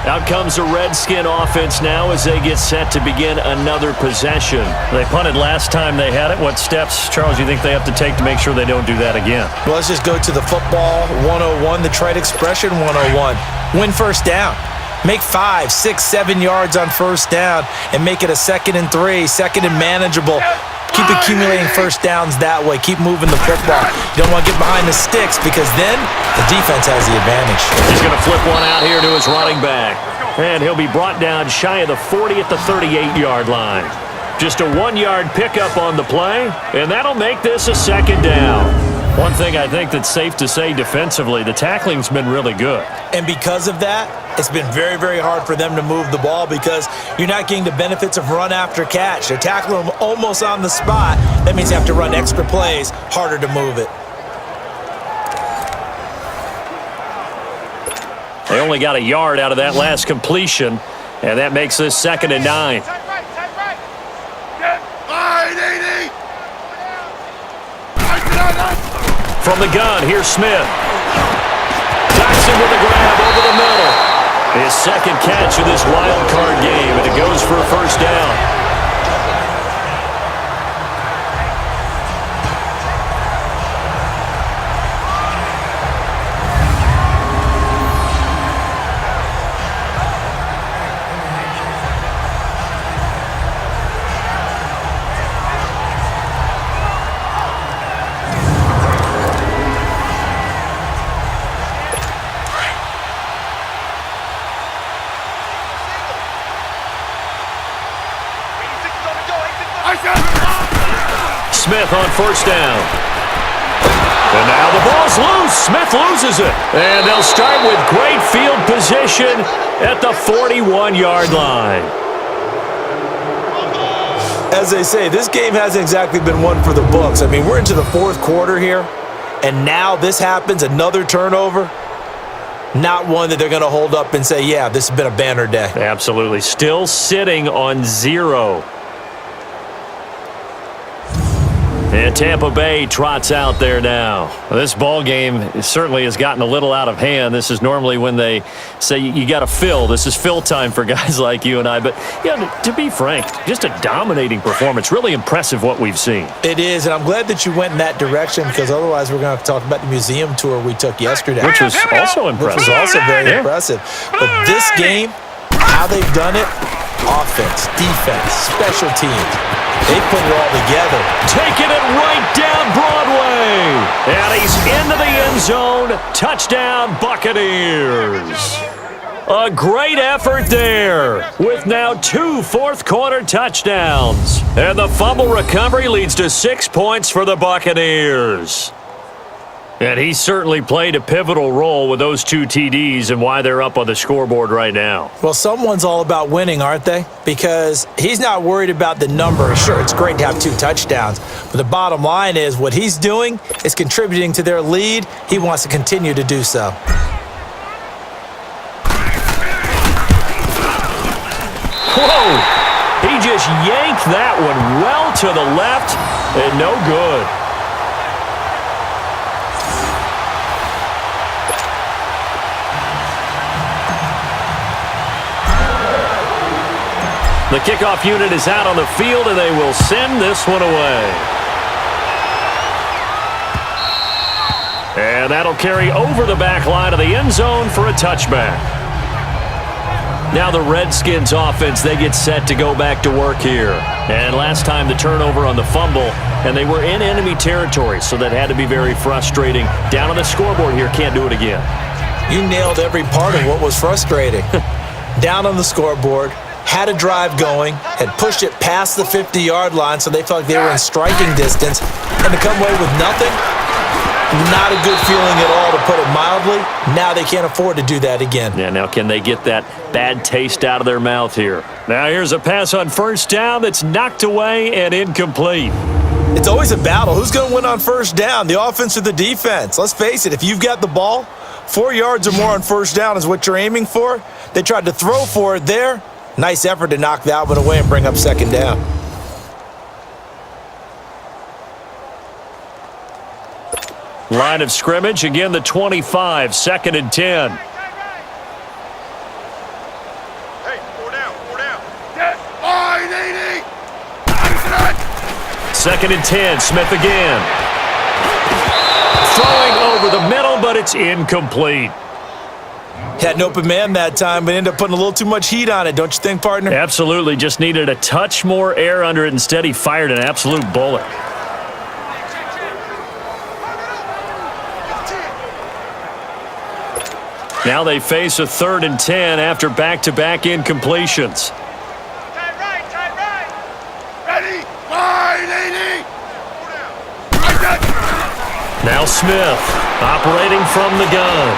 S3: Out comes the Redskin offense now as they get set to begin another possession. They punted last time they had it. What steps, Charles, do you think they have to take to make sure they don't do that again?
S4: Well, let's just go to the football 101, the trite expression 101. Win first down. Make 5, 6, 7 yards on first down and make it a 2nd and 3, 2nd and manageable. Keep accumulating first downs that way. Keep moving the football. You don't want to get behind the sticks because then the defense has the advantage.
S3: He's going to flip one out here to his running back. And he'll be brought down shy of the 40 at the 38-yard line. Just a 1-yard pickup on the play, and that'll make this a 2nd down. One thing I think that's safe to say defensively, the tackling's been really good.
S4: And because of that, it's been very, very hard for them to move the ball because you're not getting the benefits of run after catch. They're tackling them almost on the spot. That means you have to run extra plays, harder to move it.
S3: They only got a yard out of that last completion, and that makes this 2nd and 9. From the gun, here's Smith. Jackson with a grab over the middle. His 2nd catch of this wild card game, and it goes for a first down. Smith on first down. And now the ball's loose. Smith loses it. And they'll start with great field position at the 41-yard line.
S4: As they say, this game hasn't exactly been one for the books. I mean, we're into the 4th quarter here, and now this happens, another turnover. Not one that they're going to hold up and say, yeah, this has been a banner day.
S3: Absolutely. Still sitting on 0. And Tampa Bay trots out there now. Well, this ball game certainly has gotten a little out of hand. This is normally when they say you got to fill. This is fill time for guys like you and I. But yeah, to be frank, just a dominating performance. Really impressive what we've seen.
S4: It is, and I'm glad that you went in that direction because otherwise we're going to have to talk about the museum tour we took yesterday.
S3: Which was also impressive.
S4: Which was also very impressive. But this game, how they've done it, offense, defense, special teams. They put it all together.
S3: Taking it right down Broadway. And he's into the end zone. Touchdown, Buccaneers. A great effort there with now 2 fourth-quarter touchdowns. And the fumble recovery leads to 6 points for the Buccaneers. And he certainly played a pivotal role with those 2 TDs and why they're up on the scoreboard right now.
S4: Well, someone's all about winning, aren't they? Because he's not worried about the number. Sure, it's great to have 2 touchdowns. But the bottom line is what he's doing is contributing to their lead. He wants to continue to do so.
S3: Whoa! He just yanked that one well to the left and no good. The kickoff unit is out on the field, and they will send this one away. And that'll carry over the back line of the end zone for a touchback. Now the Redskins offense, they get set to go back to work here. And last time the turnover on the fumble, and they were in enemy territory, so that had to be very frustrating. Down on the scoreboard here, can't do it again.
S4: You nailed every part of what was frustrating. Down on the scoreboard, had a drive going, had pushed it past the 50-yard line so they felt like they were in striking distance, and to come away with nothing, not a good feeling at all, to put it mildly. Now they can't afford to do that again.
S3: Yeah, now can they get that bad taste out of their mouth here? Now here's a pass on first down that's knocked away and incomplete.
S4: It's always a battle. Who's going to win on first down, the offense or the defense? Let's face it, if you've got the ball, 4 yards or more on first down is what you're aiming for. They tried to throw for it there. Nice effort to knock that one away and bring up second down.
S3: Line of scrimmage, again the 25, 2nd and 10. 2nd and 10. Smith again. Throwing over the middle, but it's incomplete.
S4: Had an open man that time, but ended up putting a little too much heat on it, don't you think, partner?
S3: Absolutely. Just needed a touch more air under it. Instead, he fired an absolute bullet. Now they face a 3rd and 10 after back-to-back incompletions.
S5: Tight right.
S1: Ready? Wide, 80!
S3: Now Smith operating from the gun.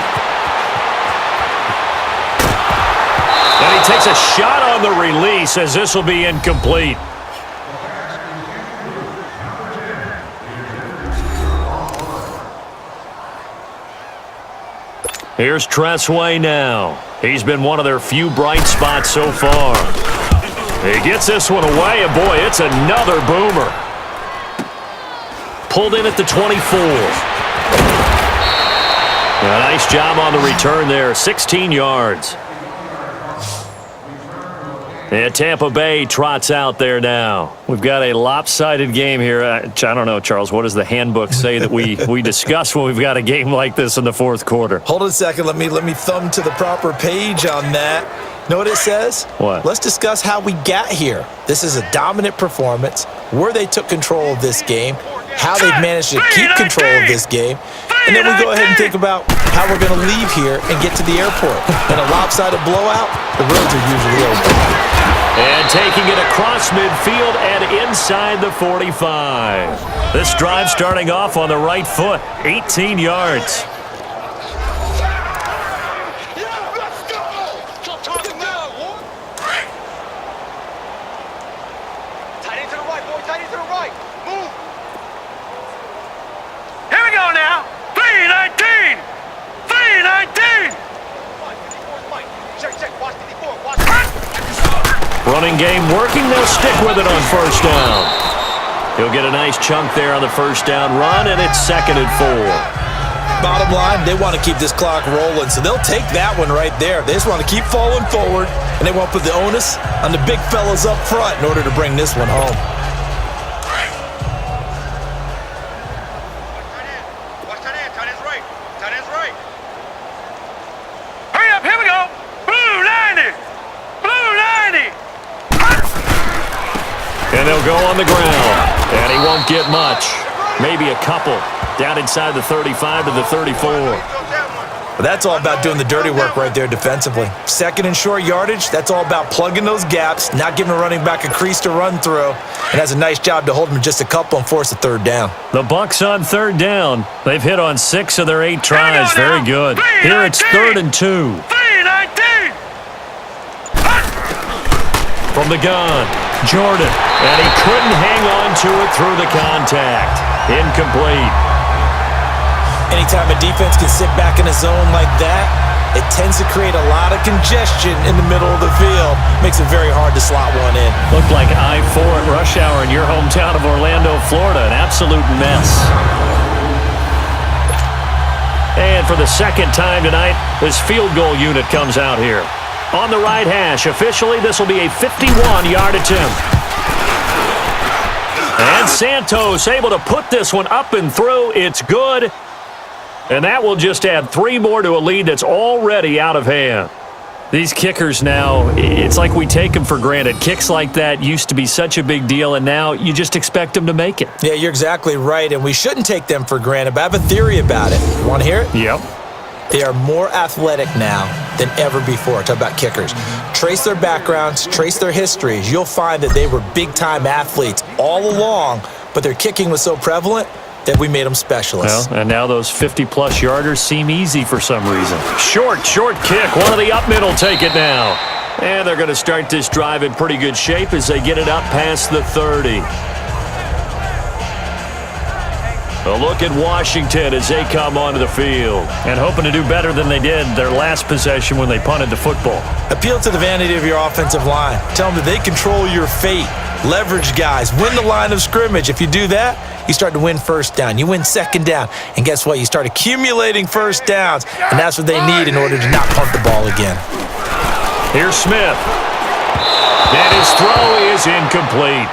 S3: And he takes a shot on the release as this will be incomplete. Here's Tressway now. He's been one of their few bright spots so far. He gets this one away, and boy, it's another boomer. Pulled in at the 24. A nice job on the return there, 16 yards. And Tampa Bay trots out there now. We've got a lopsided game here. I don't know, Charles, what does the handbook say that we discuss when we've got a game like this in the 4th quarter?
S4: Hold on a second. Let me thumb to the proper page on that. Know what it says?
S3: What?
S4: Let's discuss how we got here. This is a dominant performance, where they took control of this game, how they've managed to keep control of this game, and then we go ahead and think about how we're going to leave here and get to the airport. In a lopsided blowout, the roads are usually open.
S3: And taking it across midfield and inside the 45. This drive starting off on the right foot, 18 yards.
S5: Tight end to the right, boy. Tight end to the right. Move. Here we go now. 319. 319. Check. Watch 54. Watch.
S3: Running game working. They'll stick with it on 1st down. He'll get a nice chunk there on the 1st down run, and it's 2nd and 4.
S4: Bottom line, they want to keep this clock rolling, so they'll take that one right there. They just want to keep falling forward, and they want to put the onus on the big fellas up front in order to bring this one home.
S5: Watch tight end. Tight end's right. Tight end's right. Hurry up. Here we go. Blue 90. Blue 90.
S3: And they'll go on the ground. And he won't get much. Maybe a couple. Down inside the 35 to the 34.
S4: But that's all about doing the dirty work right there defensively. 2nd and short yardage, that's all about plugging those gaps, not giving a running back a crease to run through, and has a nice job to hold him just a couple and force a 3rd down.
S3: The Bucs on 3rd down. They've hit on 6 of their 8 tries. Very good. Here it's 3rd and 2.
S5: 319.
S3: From the gun, Jordan. And he couldn't hang on to it through the contact. Incomplete.
S4: Anytime a defense can sit back in a zone like that, it tends to create a lot of congestion in the middle of the field. Makes it very hard to slot one in.
S3: Looked like I-4 at rush hour in your hometown of Orlando, Florida. An absolute mess. And for the 2nd time tonight, this field goal unit comes out here. On the right hash, officially, this will be a 51-yard attempt. And Santos able to put this one up and through. It's good. And that will just add 3 more to a lead that's already out of hand. These kickers now, it's like we take them for granted. Kicks like that used to be such a big deal, and now you just expect them to make it.
S4: Yeah, you're exactly right, and we shouldn't take them for granted, but I have a theory about it. You want to hear it?
S3: Yep.
S4: They are more athletic now than ever before. Talk about kickers. Trace their backgrounds, trace their histories. You'll find that they were big-time athletes all along, but their kicking was so prevalent that we made them specialists.
S3: Well, and now those 50-plus yarders seem easy for some reason. Short kick. One of the up mid will take it now. And they're going to start this drive in pretty good shape as they get it up past the 30. A look at Washington as they come onto the field and hoping to do better than they did their last possession when they punted the football.
S4: Appeal to the vanity of your offensive line. Tell them that they control your fate. Leverage guys. Win the line of scrimmage. If you do that, you start to win 1st down. You win 2nd down. And guess what? You start accumulating 1st downs. And that's what they need in order to not punt the ball again.
S3: Here's Smith. And his throw is incomplete.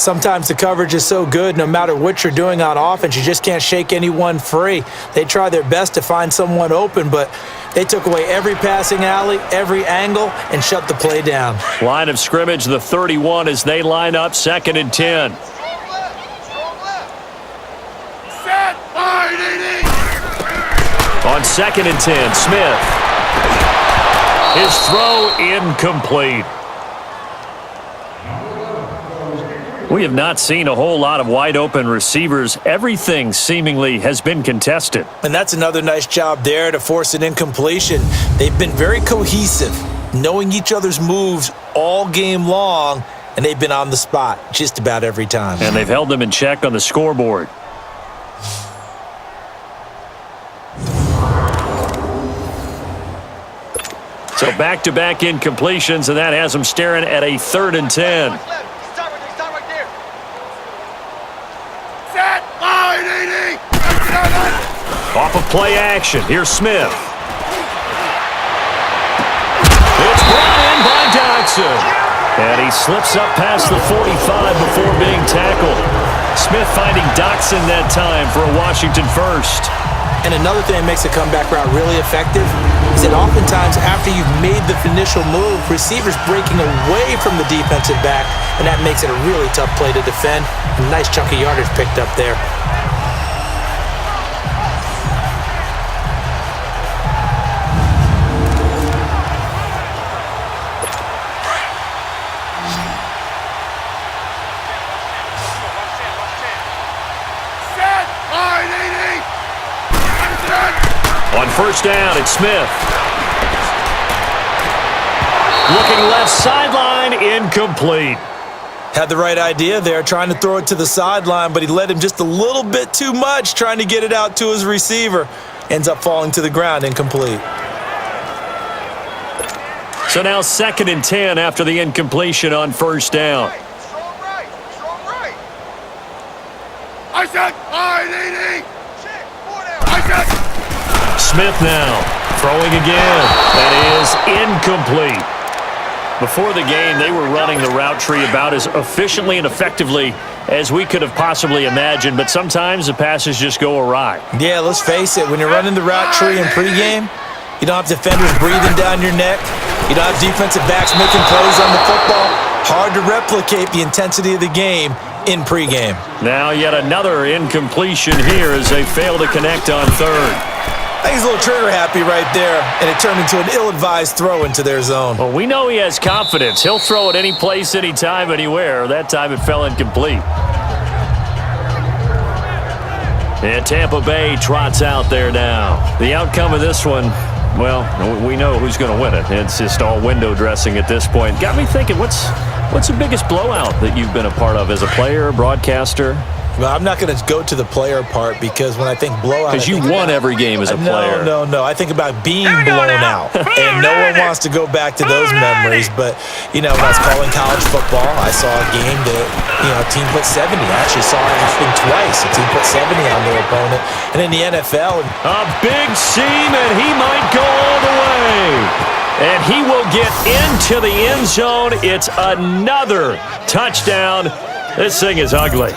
S4: Sometimes the coverage is so good, no matter what you're doing on offense, you just can't shake anyone free. They try their best to find someone open, but they took away every passing alley, every angle, and shut the play down.
S3: Line of scrimmage, the 31, as they line up 2nd and 10.
S5: Set.
S3: On 2nd and 10, Smith. His throw incomplete. We have not seen a whole lot of wide-open receivers. Everything seemingly has been contested.
S4: And that's another nice job there to force an incompletion. They've been very cohesive, knowing each other's moves all game long, and they've been on the spot just about every time.
S3: And they've held them in check on the scoreboard. So back-to-back incompletions, and that has them staring at a 3rd and 10. Off of play action. Here's Smith. It's brought in by Dodson. And he slips up past the 45 before being tackled. Smith finding Dodson that time for a Washington first.
S4: And another thing that makes a comeback route really effective is that oftentimes after you've made the initial move, receivers breaking away from the defensive back, and that makes it a really tough play to defend. A nice chunk of yardage picked up there.
S3: On first down, it's Smith. Looking left sideline, incomplete.
S4: Had the right idea there, trying to throw it to the sideline, but he led him just a little bit too much, trying to get it out to his receiver. Ends up falling to the ground, incomplete.
S3: So now 2nd and 10 after the incompletion on first down.
S5: Strong right. I said, I said.
S3: Smith now throwing again. That is incomplete. Before the game, they were running the route tree about as efficiently and effectively as we could have possibly imagined, but sometimes the passes just go awry.
S4: Yeah, let's face it, when you're running the route tree in pregame, you don't have defenders breathing down your neck. You don't have defensive backs making plays on the football. Hard to replicate the intensity of the game in pregame.
S3: Now yet another incompletion here as they fail to connect on third.
S4: I think he's a little trigger happy right there, and it turned into an ill-advised throw into their zone.
S3: Well, we know he has confidence. He'll throw it any place, anytime, anywhere. That time it fell incomplete. And Tampa Bay trots out there now. The outcome of this one, well, we know who's going to win it. It's just all window dressing at this point. Got me thinking, what's the biggest blowout that you've been a part of as a player, broadcaster?
S4: Well, I'm not going to go to the player part because when I think blowout...
S3: Because you won every game as a player.
S4: No. I think about being blown out. And no one wants to go back to those memories. But, when I was calling college football, I saw a game that, a team put 70. I actually saw it happen twice. A team put 70 on their opponent. And in the NFL...
S3: A big seam, and he might go all the way. And he will get into the end zone. It's another touchdown. This thing is ugly.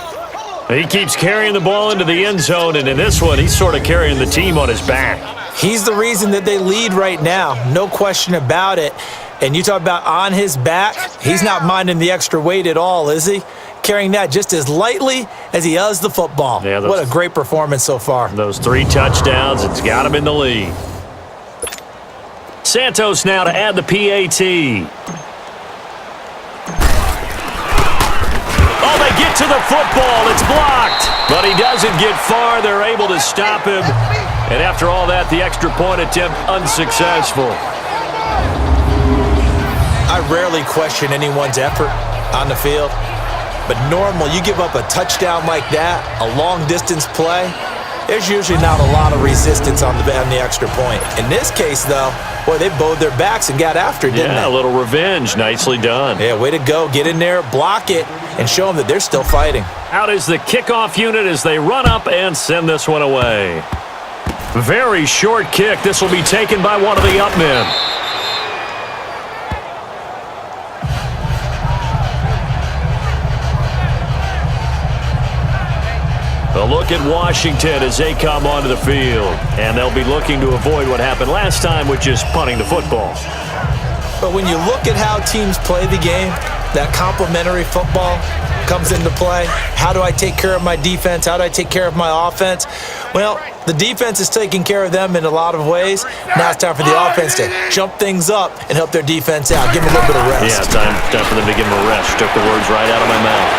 S3: He keeps carrying the ball into the end zone, and in this one, he's sort of carrying the team on his back.
S4: He's the reason that they lead right now, no question about it. And you talk about on his back, he's not minding the extra weight at all, is he? Carrying that just as lightly as he does the football. Yeah, what a great performance so far.
S3: Those 3 touchdowns, it's got him in the lead. Santos now to add the PAT. Oh, they get to the football. It's blocked. But he doesn't get far. They're able to stop him. And after all that, the extra point attempt unsuccessful.
S4: I rarely question anyone's effort on the field. But normal, you give up a touchdown like that, a long-distance play, there's usually not a lot of resistance on the extra point. In this case, though, boy, they bowed their backs and got after it, didn't they?
S3: Yeah, a little revenge. Nicely done.
S4: Yeah, way to go. Get in there, block it, and show them that they're still fighting.
S3: Out is the kickoff unit as they run up and send this one away. Very short kick. This will be taken by one of the up men. A look at Washington as they come onto the field. And they'll be looking to avoid what happened last time, which is punting the football.
S4: But when you look at how teams play the game, that complementary football comes into play. How do I take care of my defense? How do I take care of my offense? Well, the defense is taking care of them in a lot of ways. Now it's time for the offense to jump things up and help their defense out. Give them a little bit of rest.
S3: Yeah, time for them to give them a rest. Took the words right out of my mouth.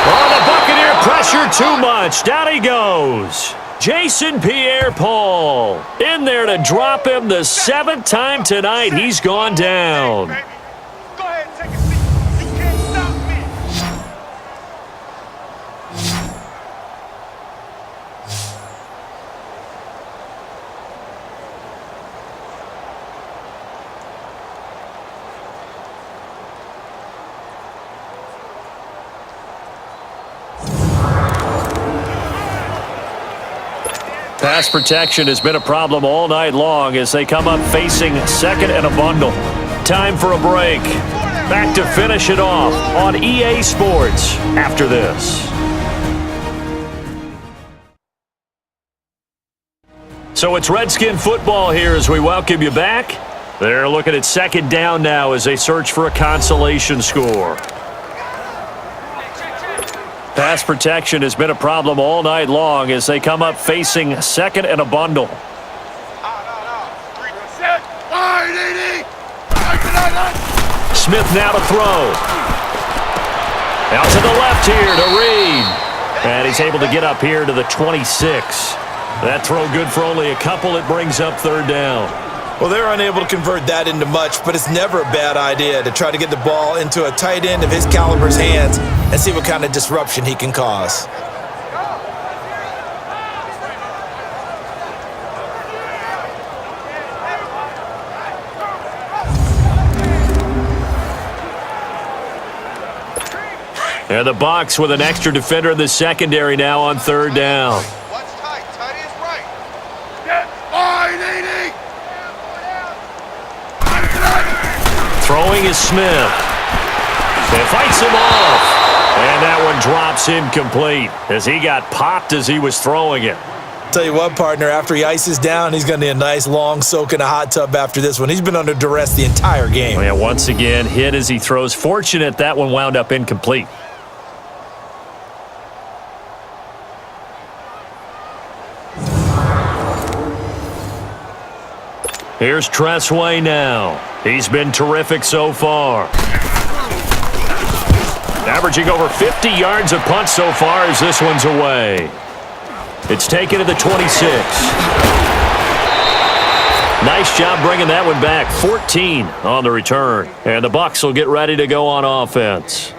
S3: Oh, the Buccaneer pressure too much. Down he goes. Jason Pierre-Paul in there to drop him the 7th time tonight. He's gone down.
S5: Go ahead, take a seat. You can't stop me.
S3: Pass protection has been a problem all night long as they come up facing second and a bundle. Time for a break. Back to finish it off on EA Sports after this. So it's Redskin football here as we welcome you back. They're looking at second down now as they search for a consolation score. Pass protection has been a problem all night long as they come up facing second and a bundle. Smith now to throw. Out to the left here to Reed. And he's able to get up here to the 26. That throw good for only a couple. It brings up third down.
S4: Well, they're unable to convert that into much, but it's never a bad idea to try to get the ball into a tight end of his caliber's hands and see what kind of disruption he can cause.
S3: And the Bucs with an extra defender in the secondary now on third down.
S5: What's tight? Tight is right. Get wide, 80.
S3: Throwing is Smith. And fights him off. And that one drops incomplete as he got popped as he was throwing it.
S4: Tell you what, partner, after he ices down, he's going to need a nice long soak in a hot tub after this one. He's been under duress the entire game.
S3: Oh, yeah, once again, hit as he throws. Fortunate that one wound up incomplete. Here's Tressway now. He's been terrific so far. Averaging over 50 yards a punt so far as this one's away. It's taken to the 26. Nice job bringing that one back. 14 on the return. And the Bucs will get ready to go on offense.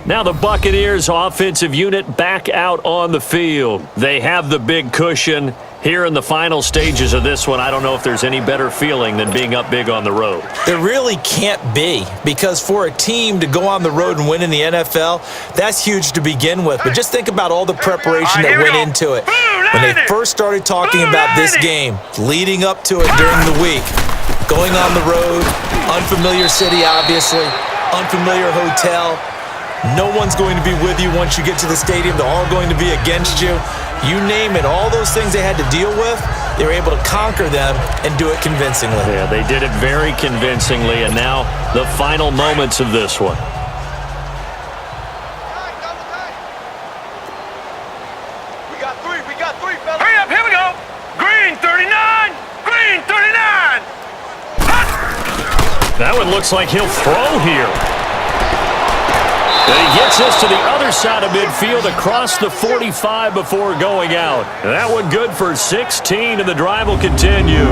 S3: Now the Buccaneers offensive unit back out on the field. They have the big cushion. Here in the final stages of this one, I don't know if there's any better feeling than being up big on the road.
S4: There really can't be, because for a team to go on the road and win in the NFL, that's huge to begin with. But just think about all the preparation that went into it. When they first started talking about this game, leading up to it during the week, going on the road, unfamiliar city, obviously, unfamiliar hotel. No one's going to be with you once you get to the stadium. They're all going to be against you. You name it, all those things they had to deal with, they were able to conquer them and do it convincingly.
S3: Yeah, they did it very convincingly, and now the final moments of this one.
S5: We got three, fellas. Hurry up, here we go. Green 39, green 39.
S3: That one looks like he'll throw here. And he gets us to the other side of midfield across the 45 before going out. And that one good for 16, and the drive will continue.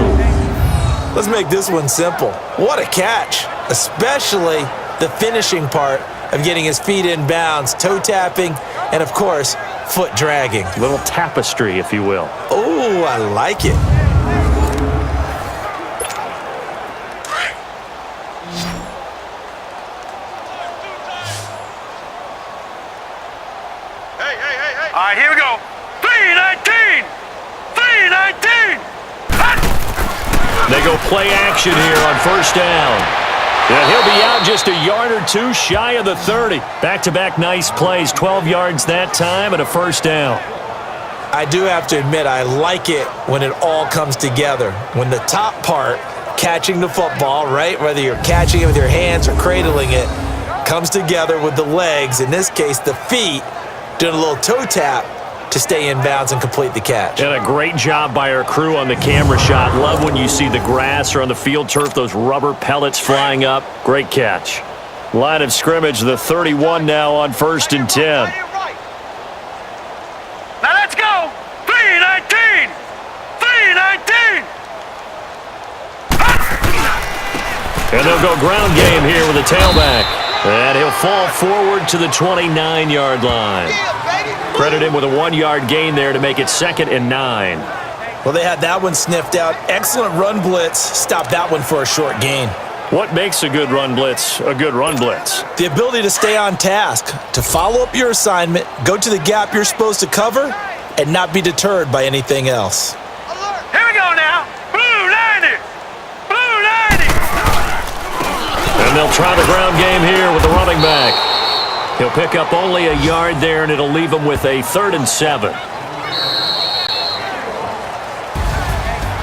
S4: Let's make this one simple. What a catch, especially the finishing part of getting his feet in bounds, toe tapping, and of course, foot dragging.
S3: A little tapestry, if you will.
S4: Oh, I like it.
S5: All right, here we go. 319! 319!
S3: They go play action here on first down. Yeah, he'll be out just a yard or two shy of the 30. Back-to-back nice plays, 12 yards that time and a first down.
S4: I do have to admit, I like it when it all comes together. When the top part, catching the football, right, whether you're catching it with your hands or cradling it, comes together with the legs, in this case the feet, doing a little toe tap to stay in bounds and complete the catch.
S3: And a great job by our crew on the camera shot. Love when you see the grass or on the field turf, those rubber pellets flying up. Great catch. Line of scrimmage, the 31 now on 1st and 10.
S5: Now let's go! 3-19! 3-19!
S3: And they'll go ground game here with a tailback. And he'll fall forward to the 29-yard line. Credit him with a 1-yard gain there to make it 2nd and 9.
S4: Well, they had that one sniffed out. Excellent run blitz. Stopped that one for a short gain.
S3: What makes a good run blitz a good run blitz?
S4: The ability to stay on task, to follow up your assignment, go to the gap you're supposed to cover, and not be deterred by anything else.
S5: Here we go now! Blue 90! Blue 90!
S3: And they'll try the ground game here with the running back. He'll pick up only a yard there, and it'll leave him with a 3rd and 7.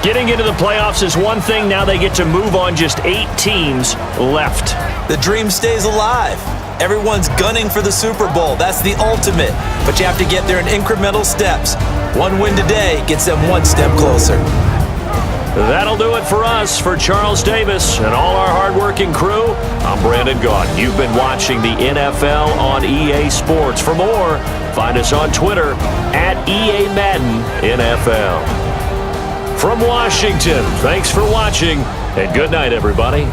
S3: Getting into the playoffs is one thing. Now they get to move on. Just 8 teams left.
S4: The dream stays alive. Everyone's gunning for the Super Bowl. That's the ultimate. But you have to get there in incremental steps. One win today gets them one step closer.
S3: That'll do it for us. For Charles Davis and all our hardworking crew, I'm Brandon Gaudin. You've been watching the NFL on EA Sports. For more, find us on Twitter @EA Madden NFL. From Washington, thanks for watching, and good night, everybody.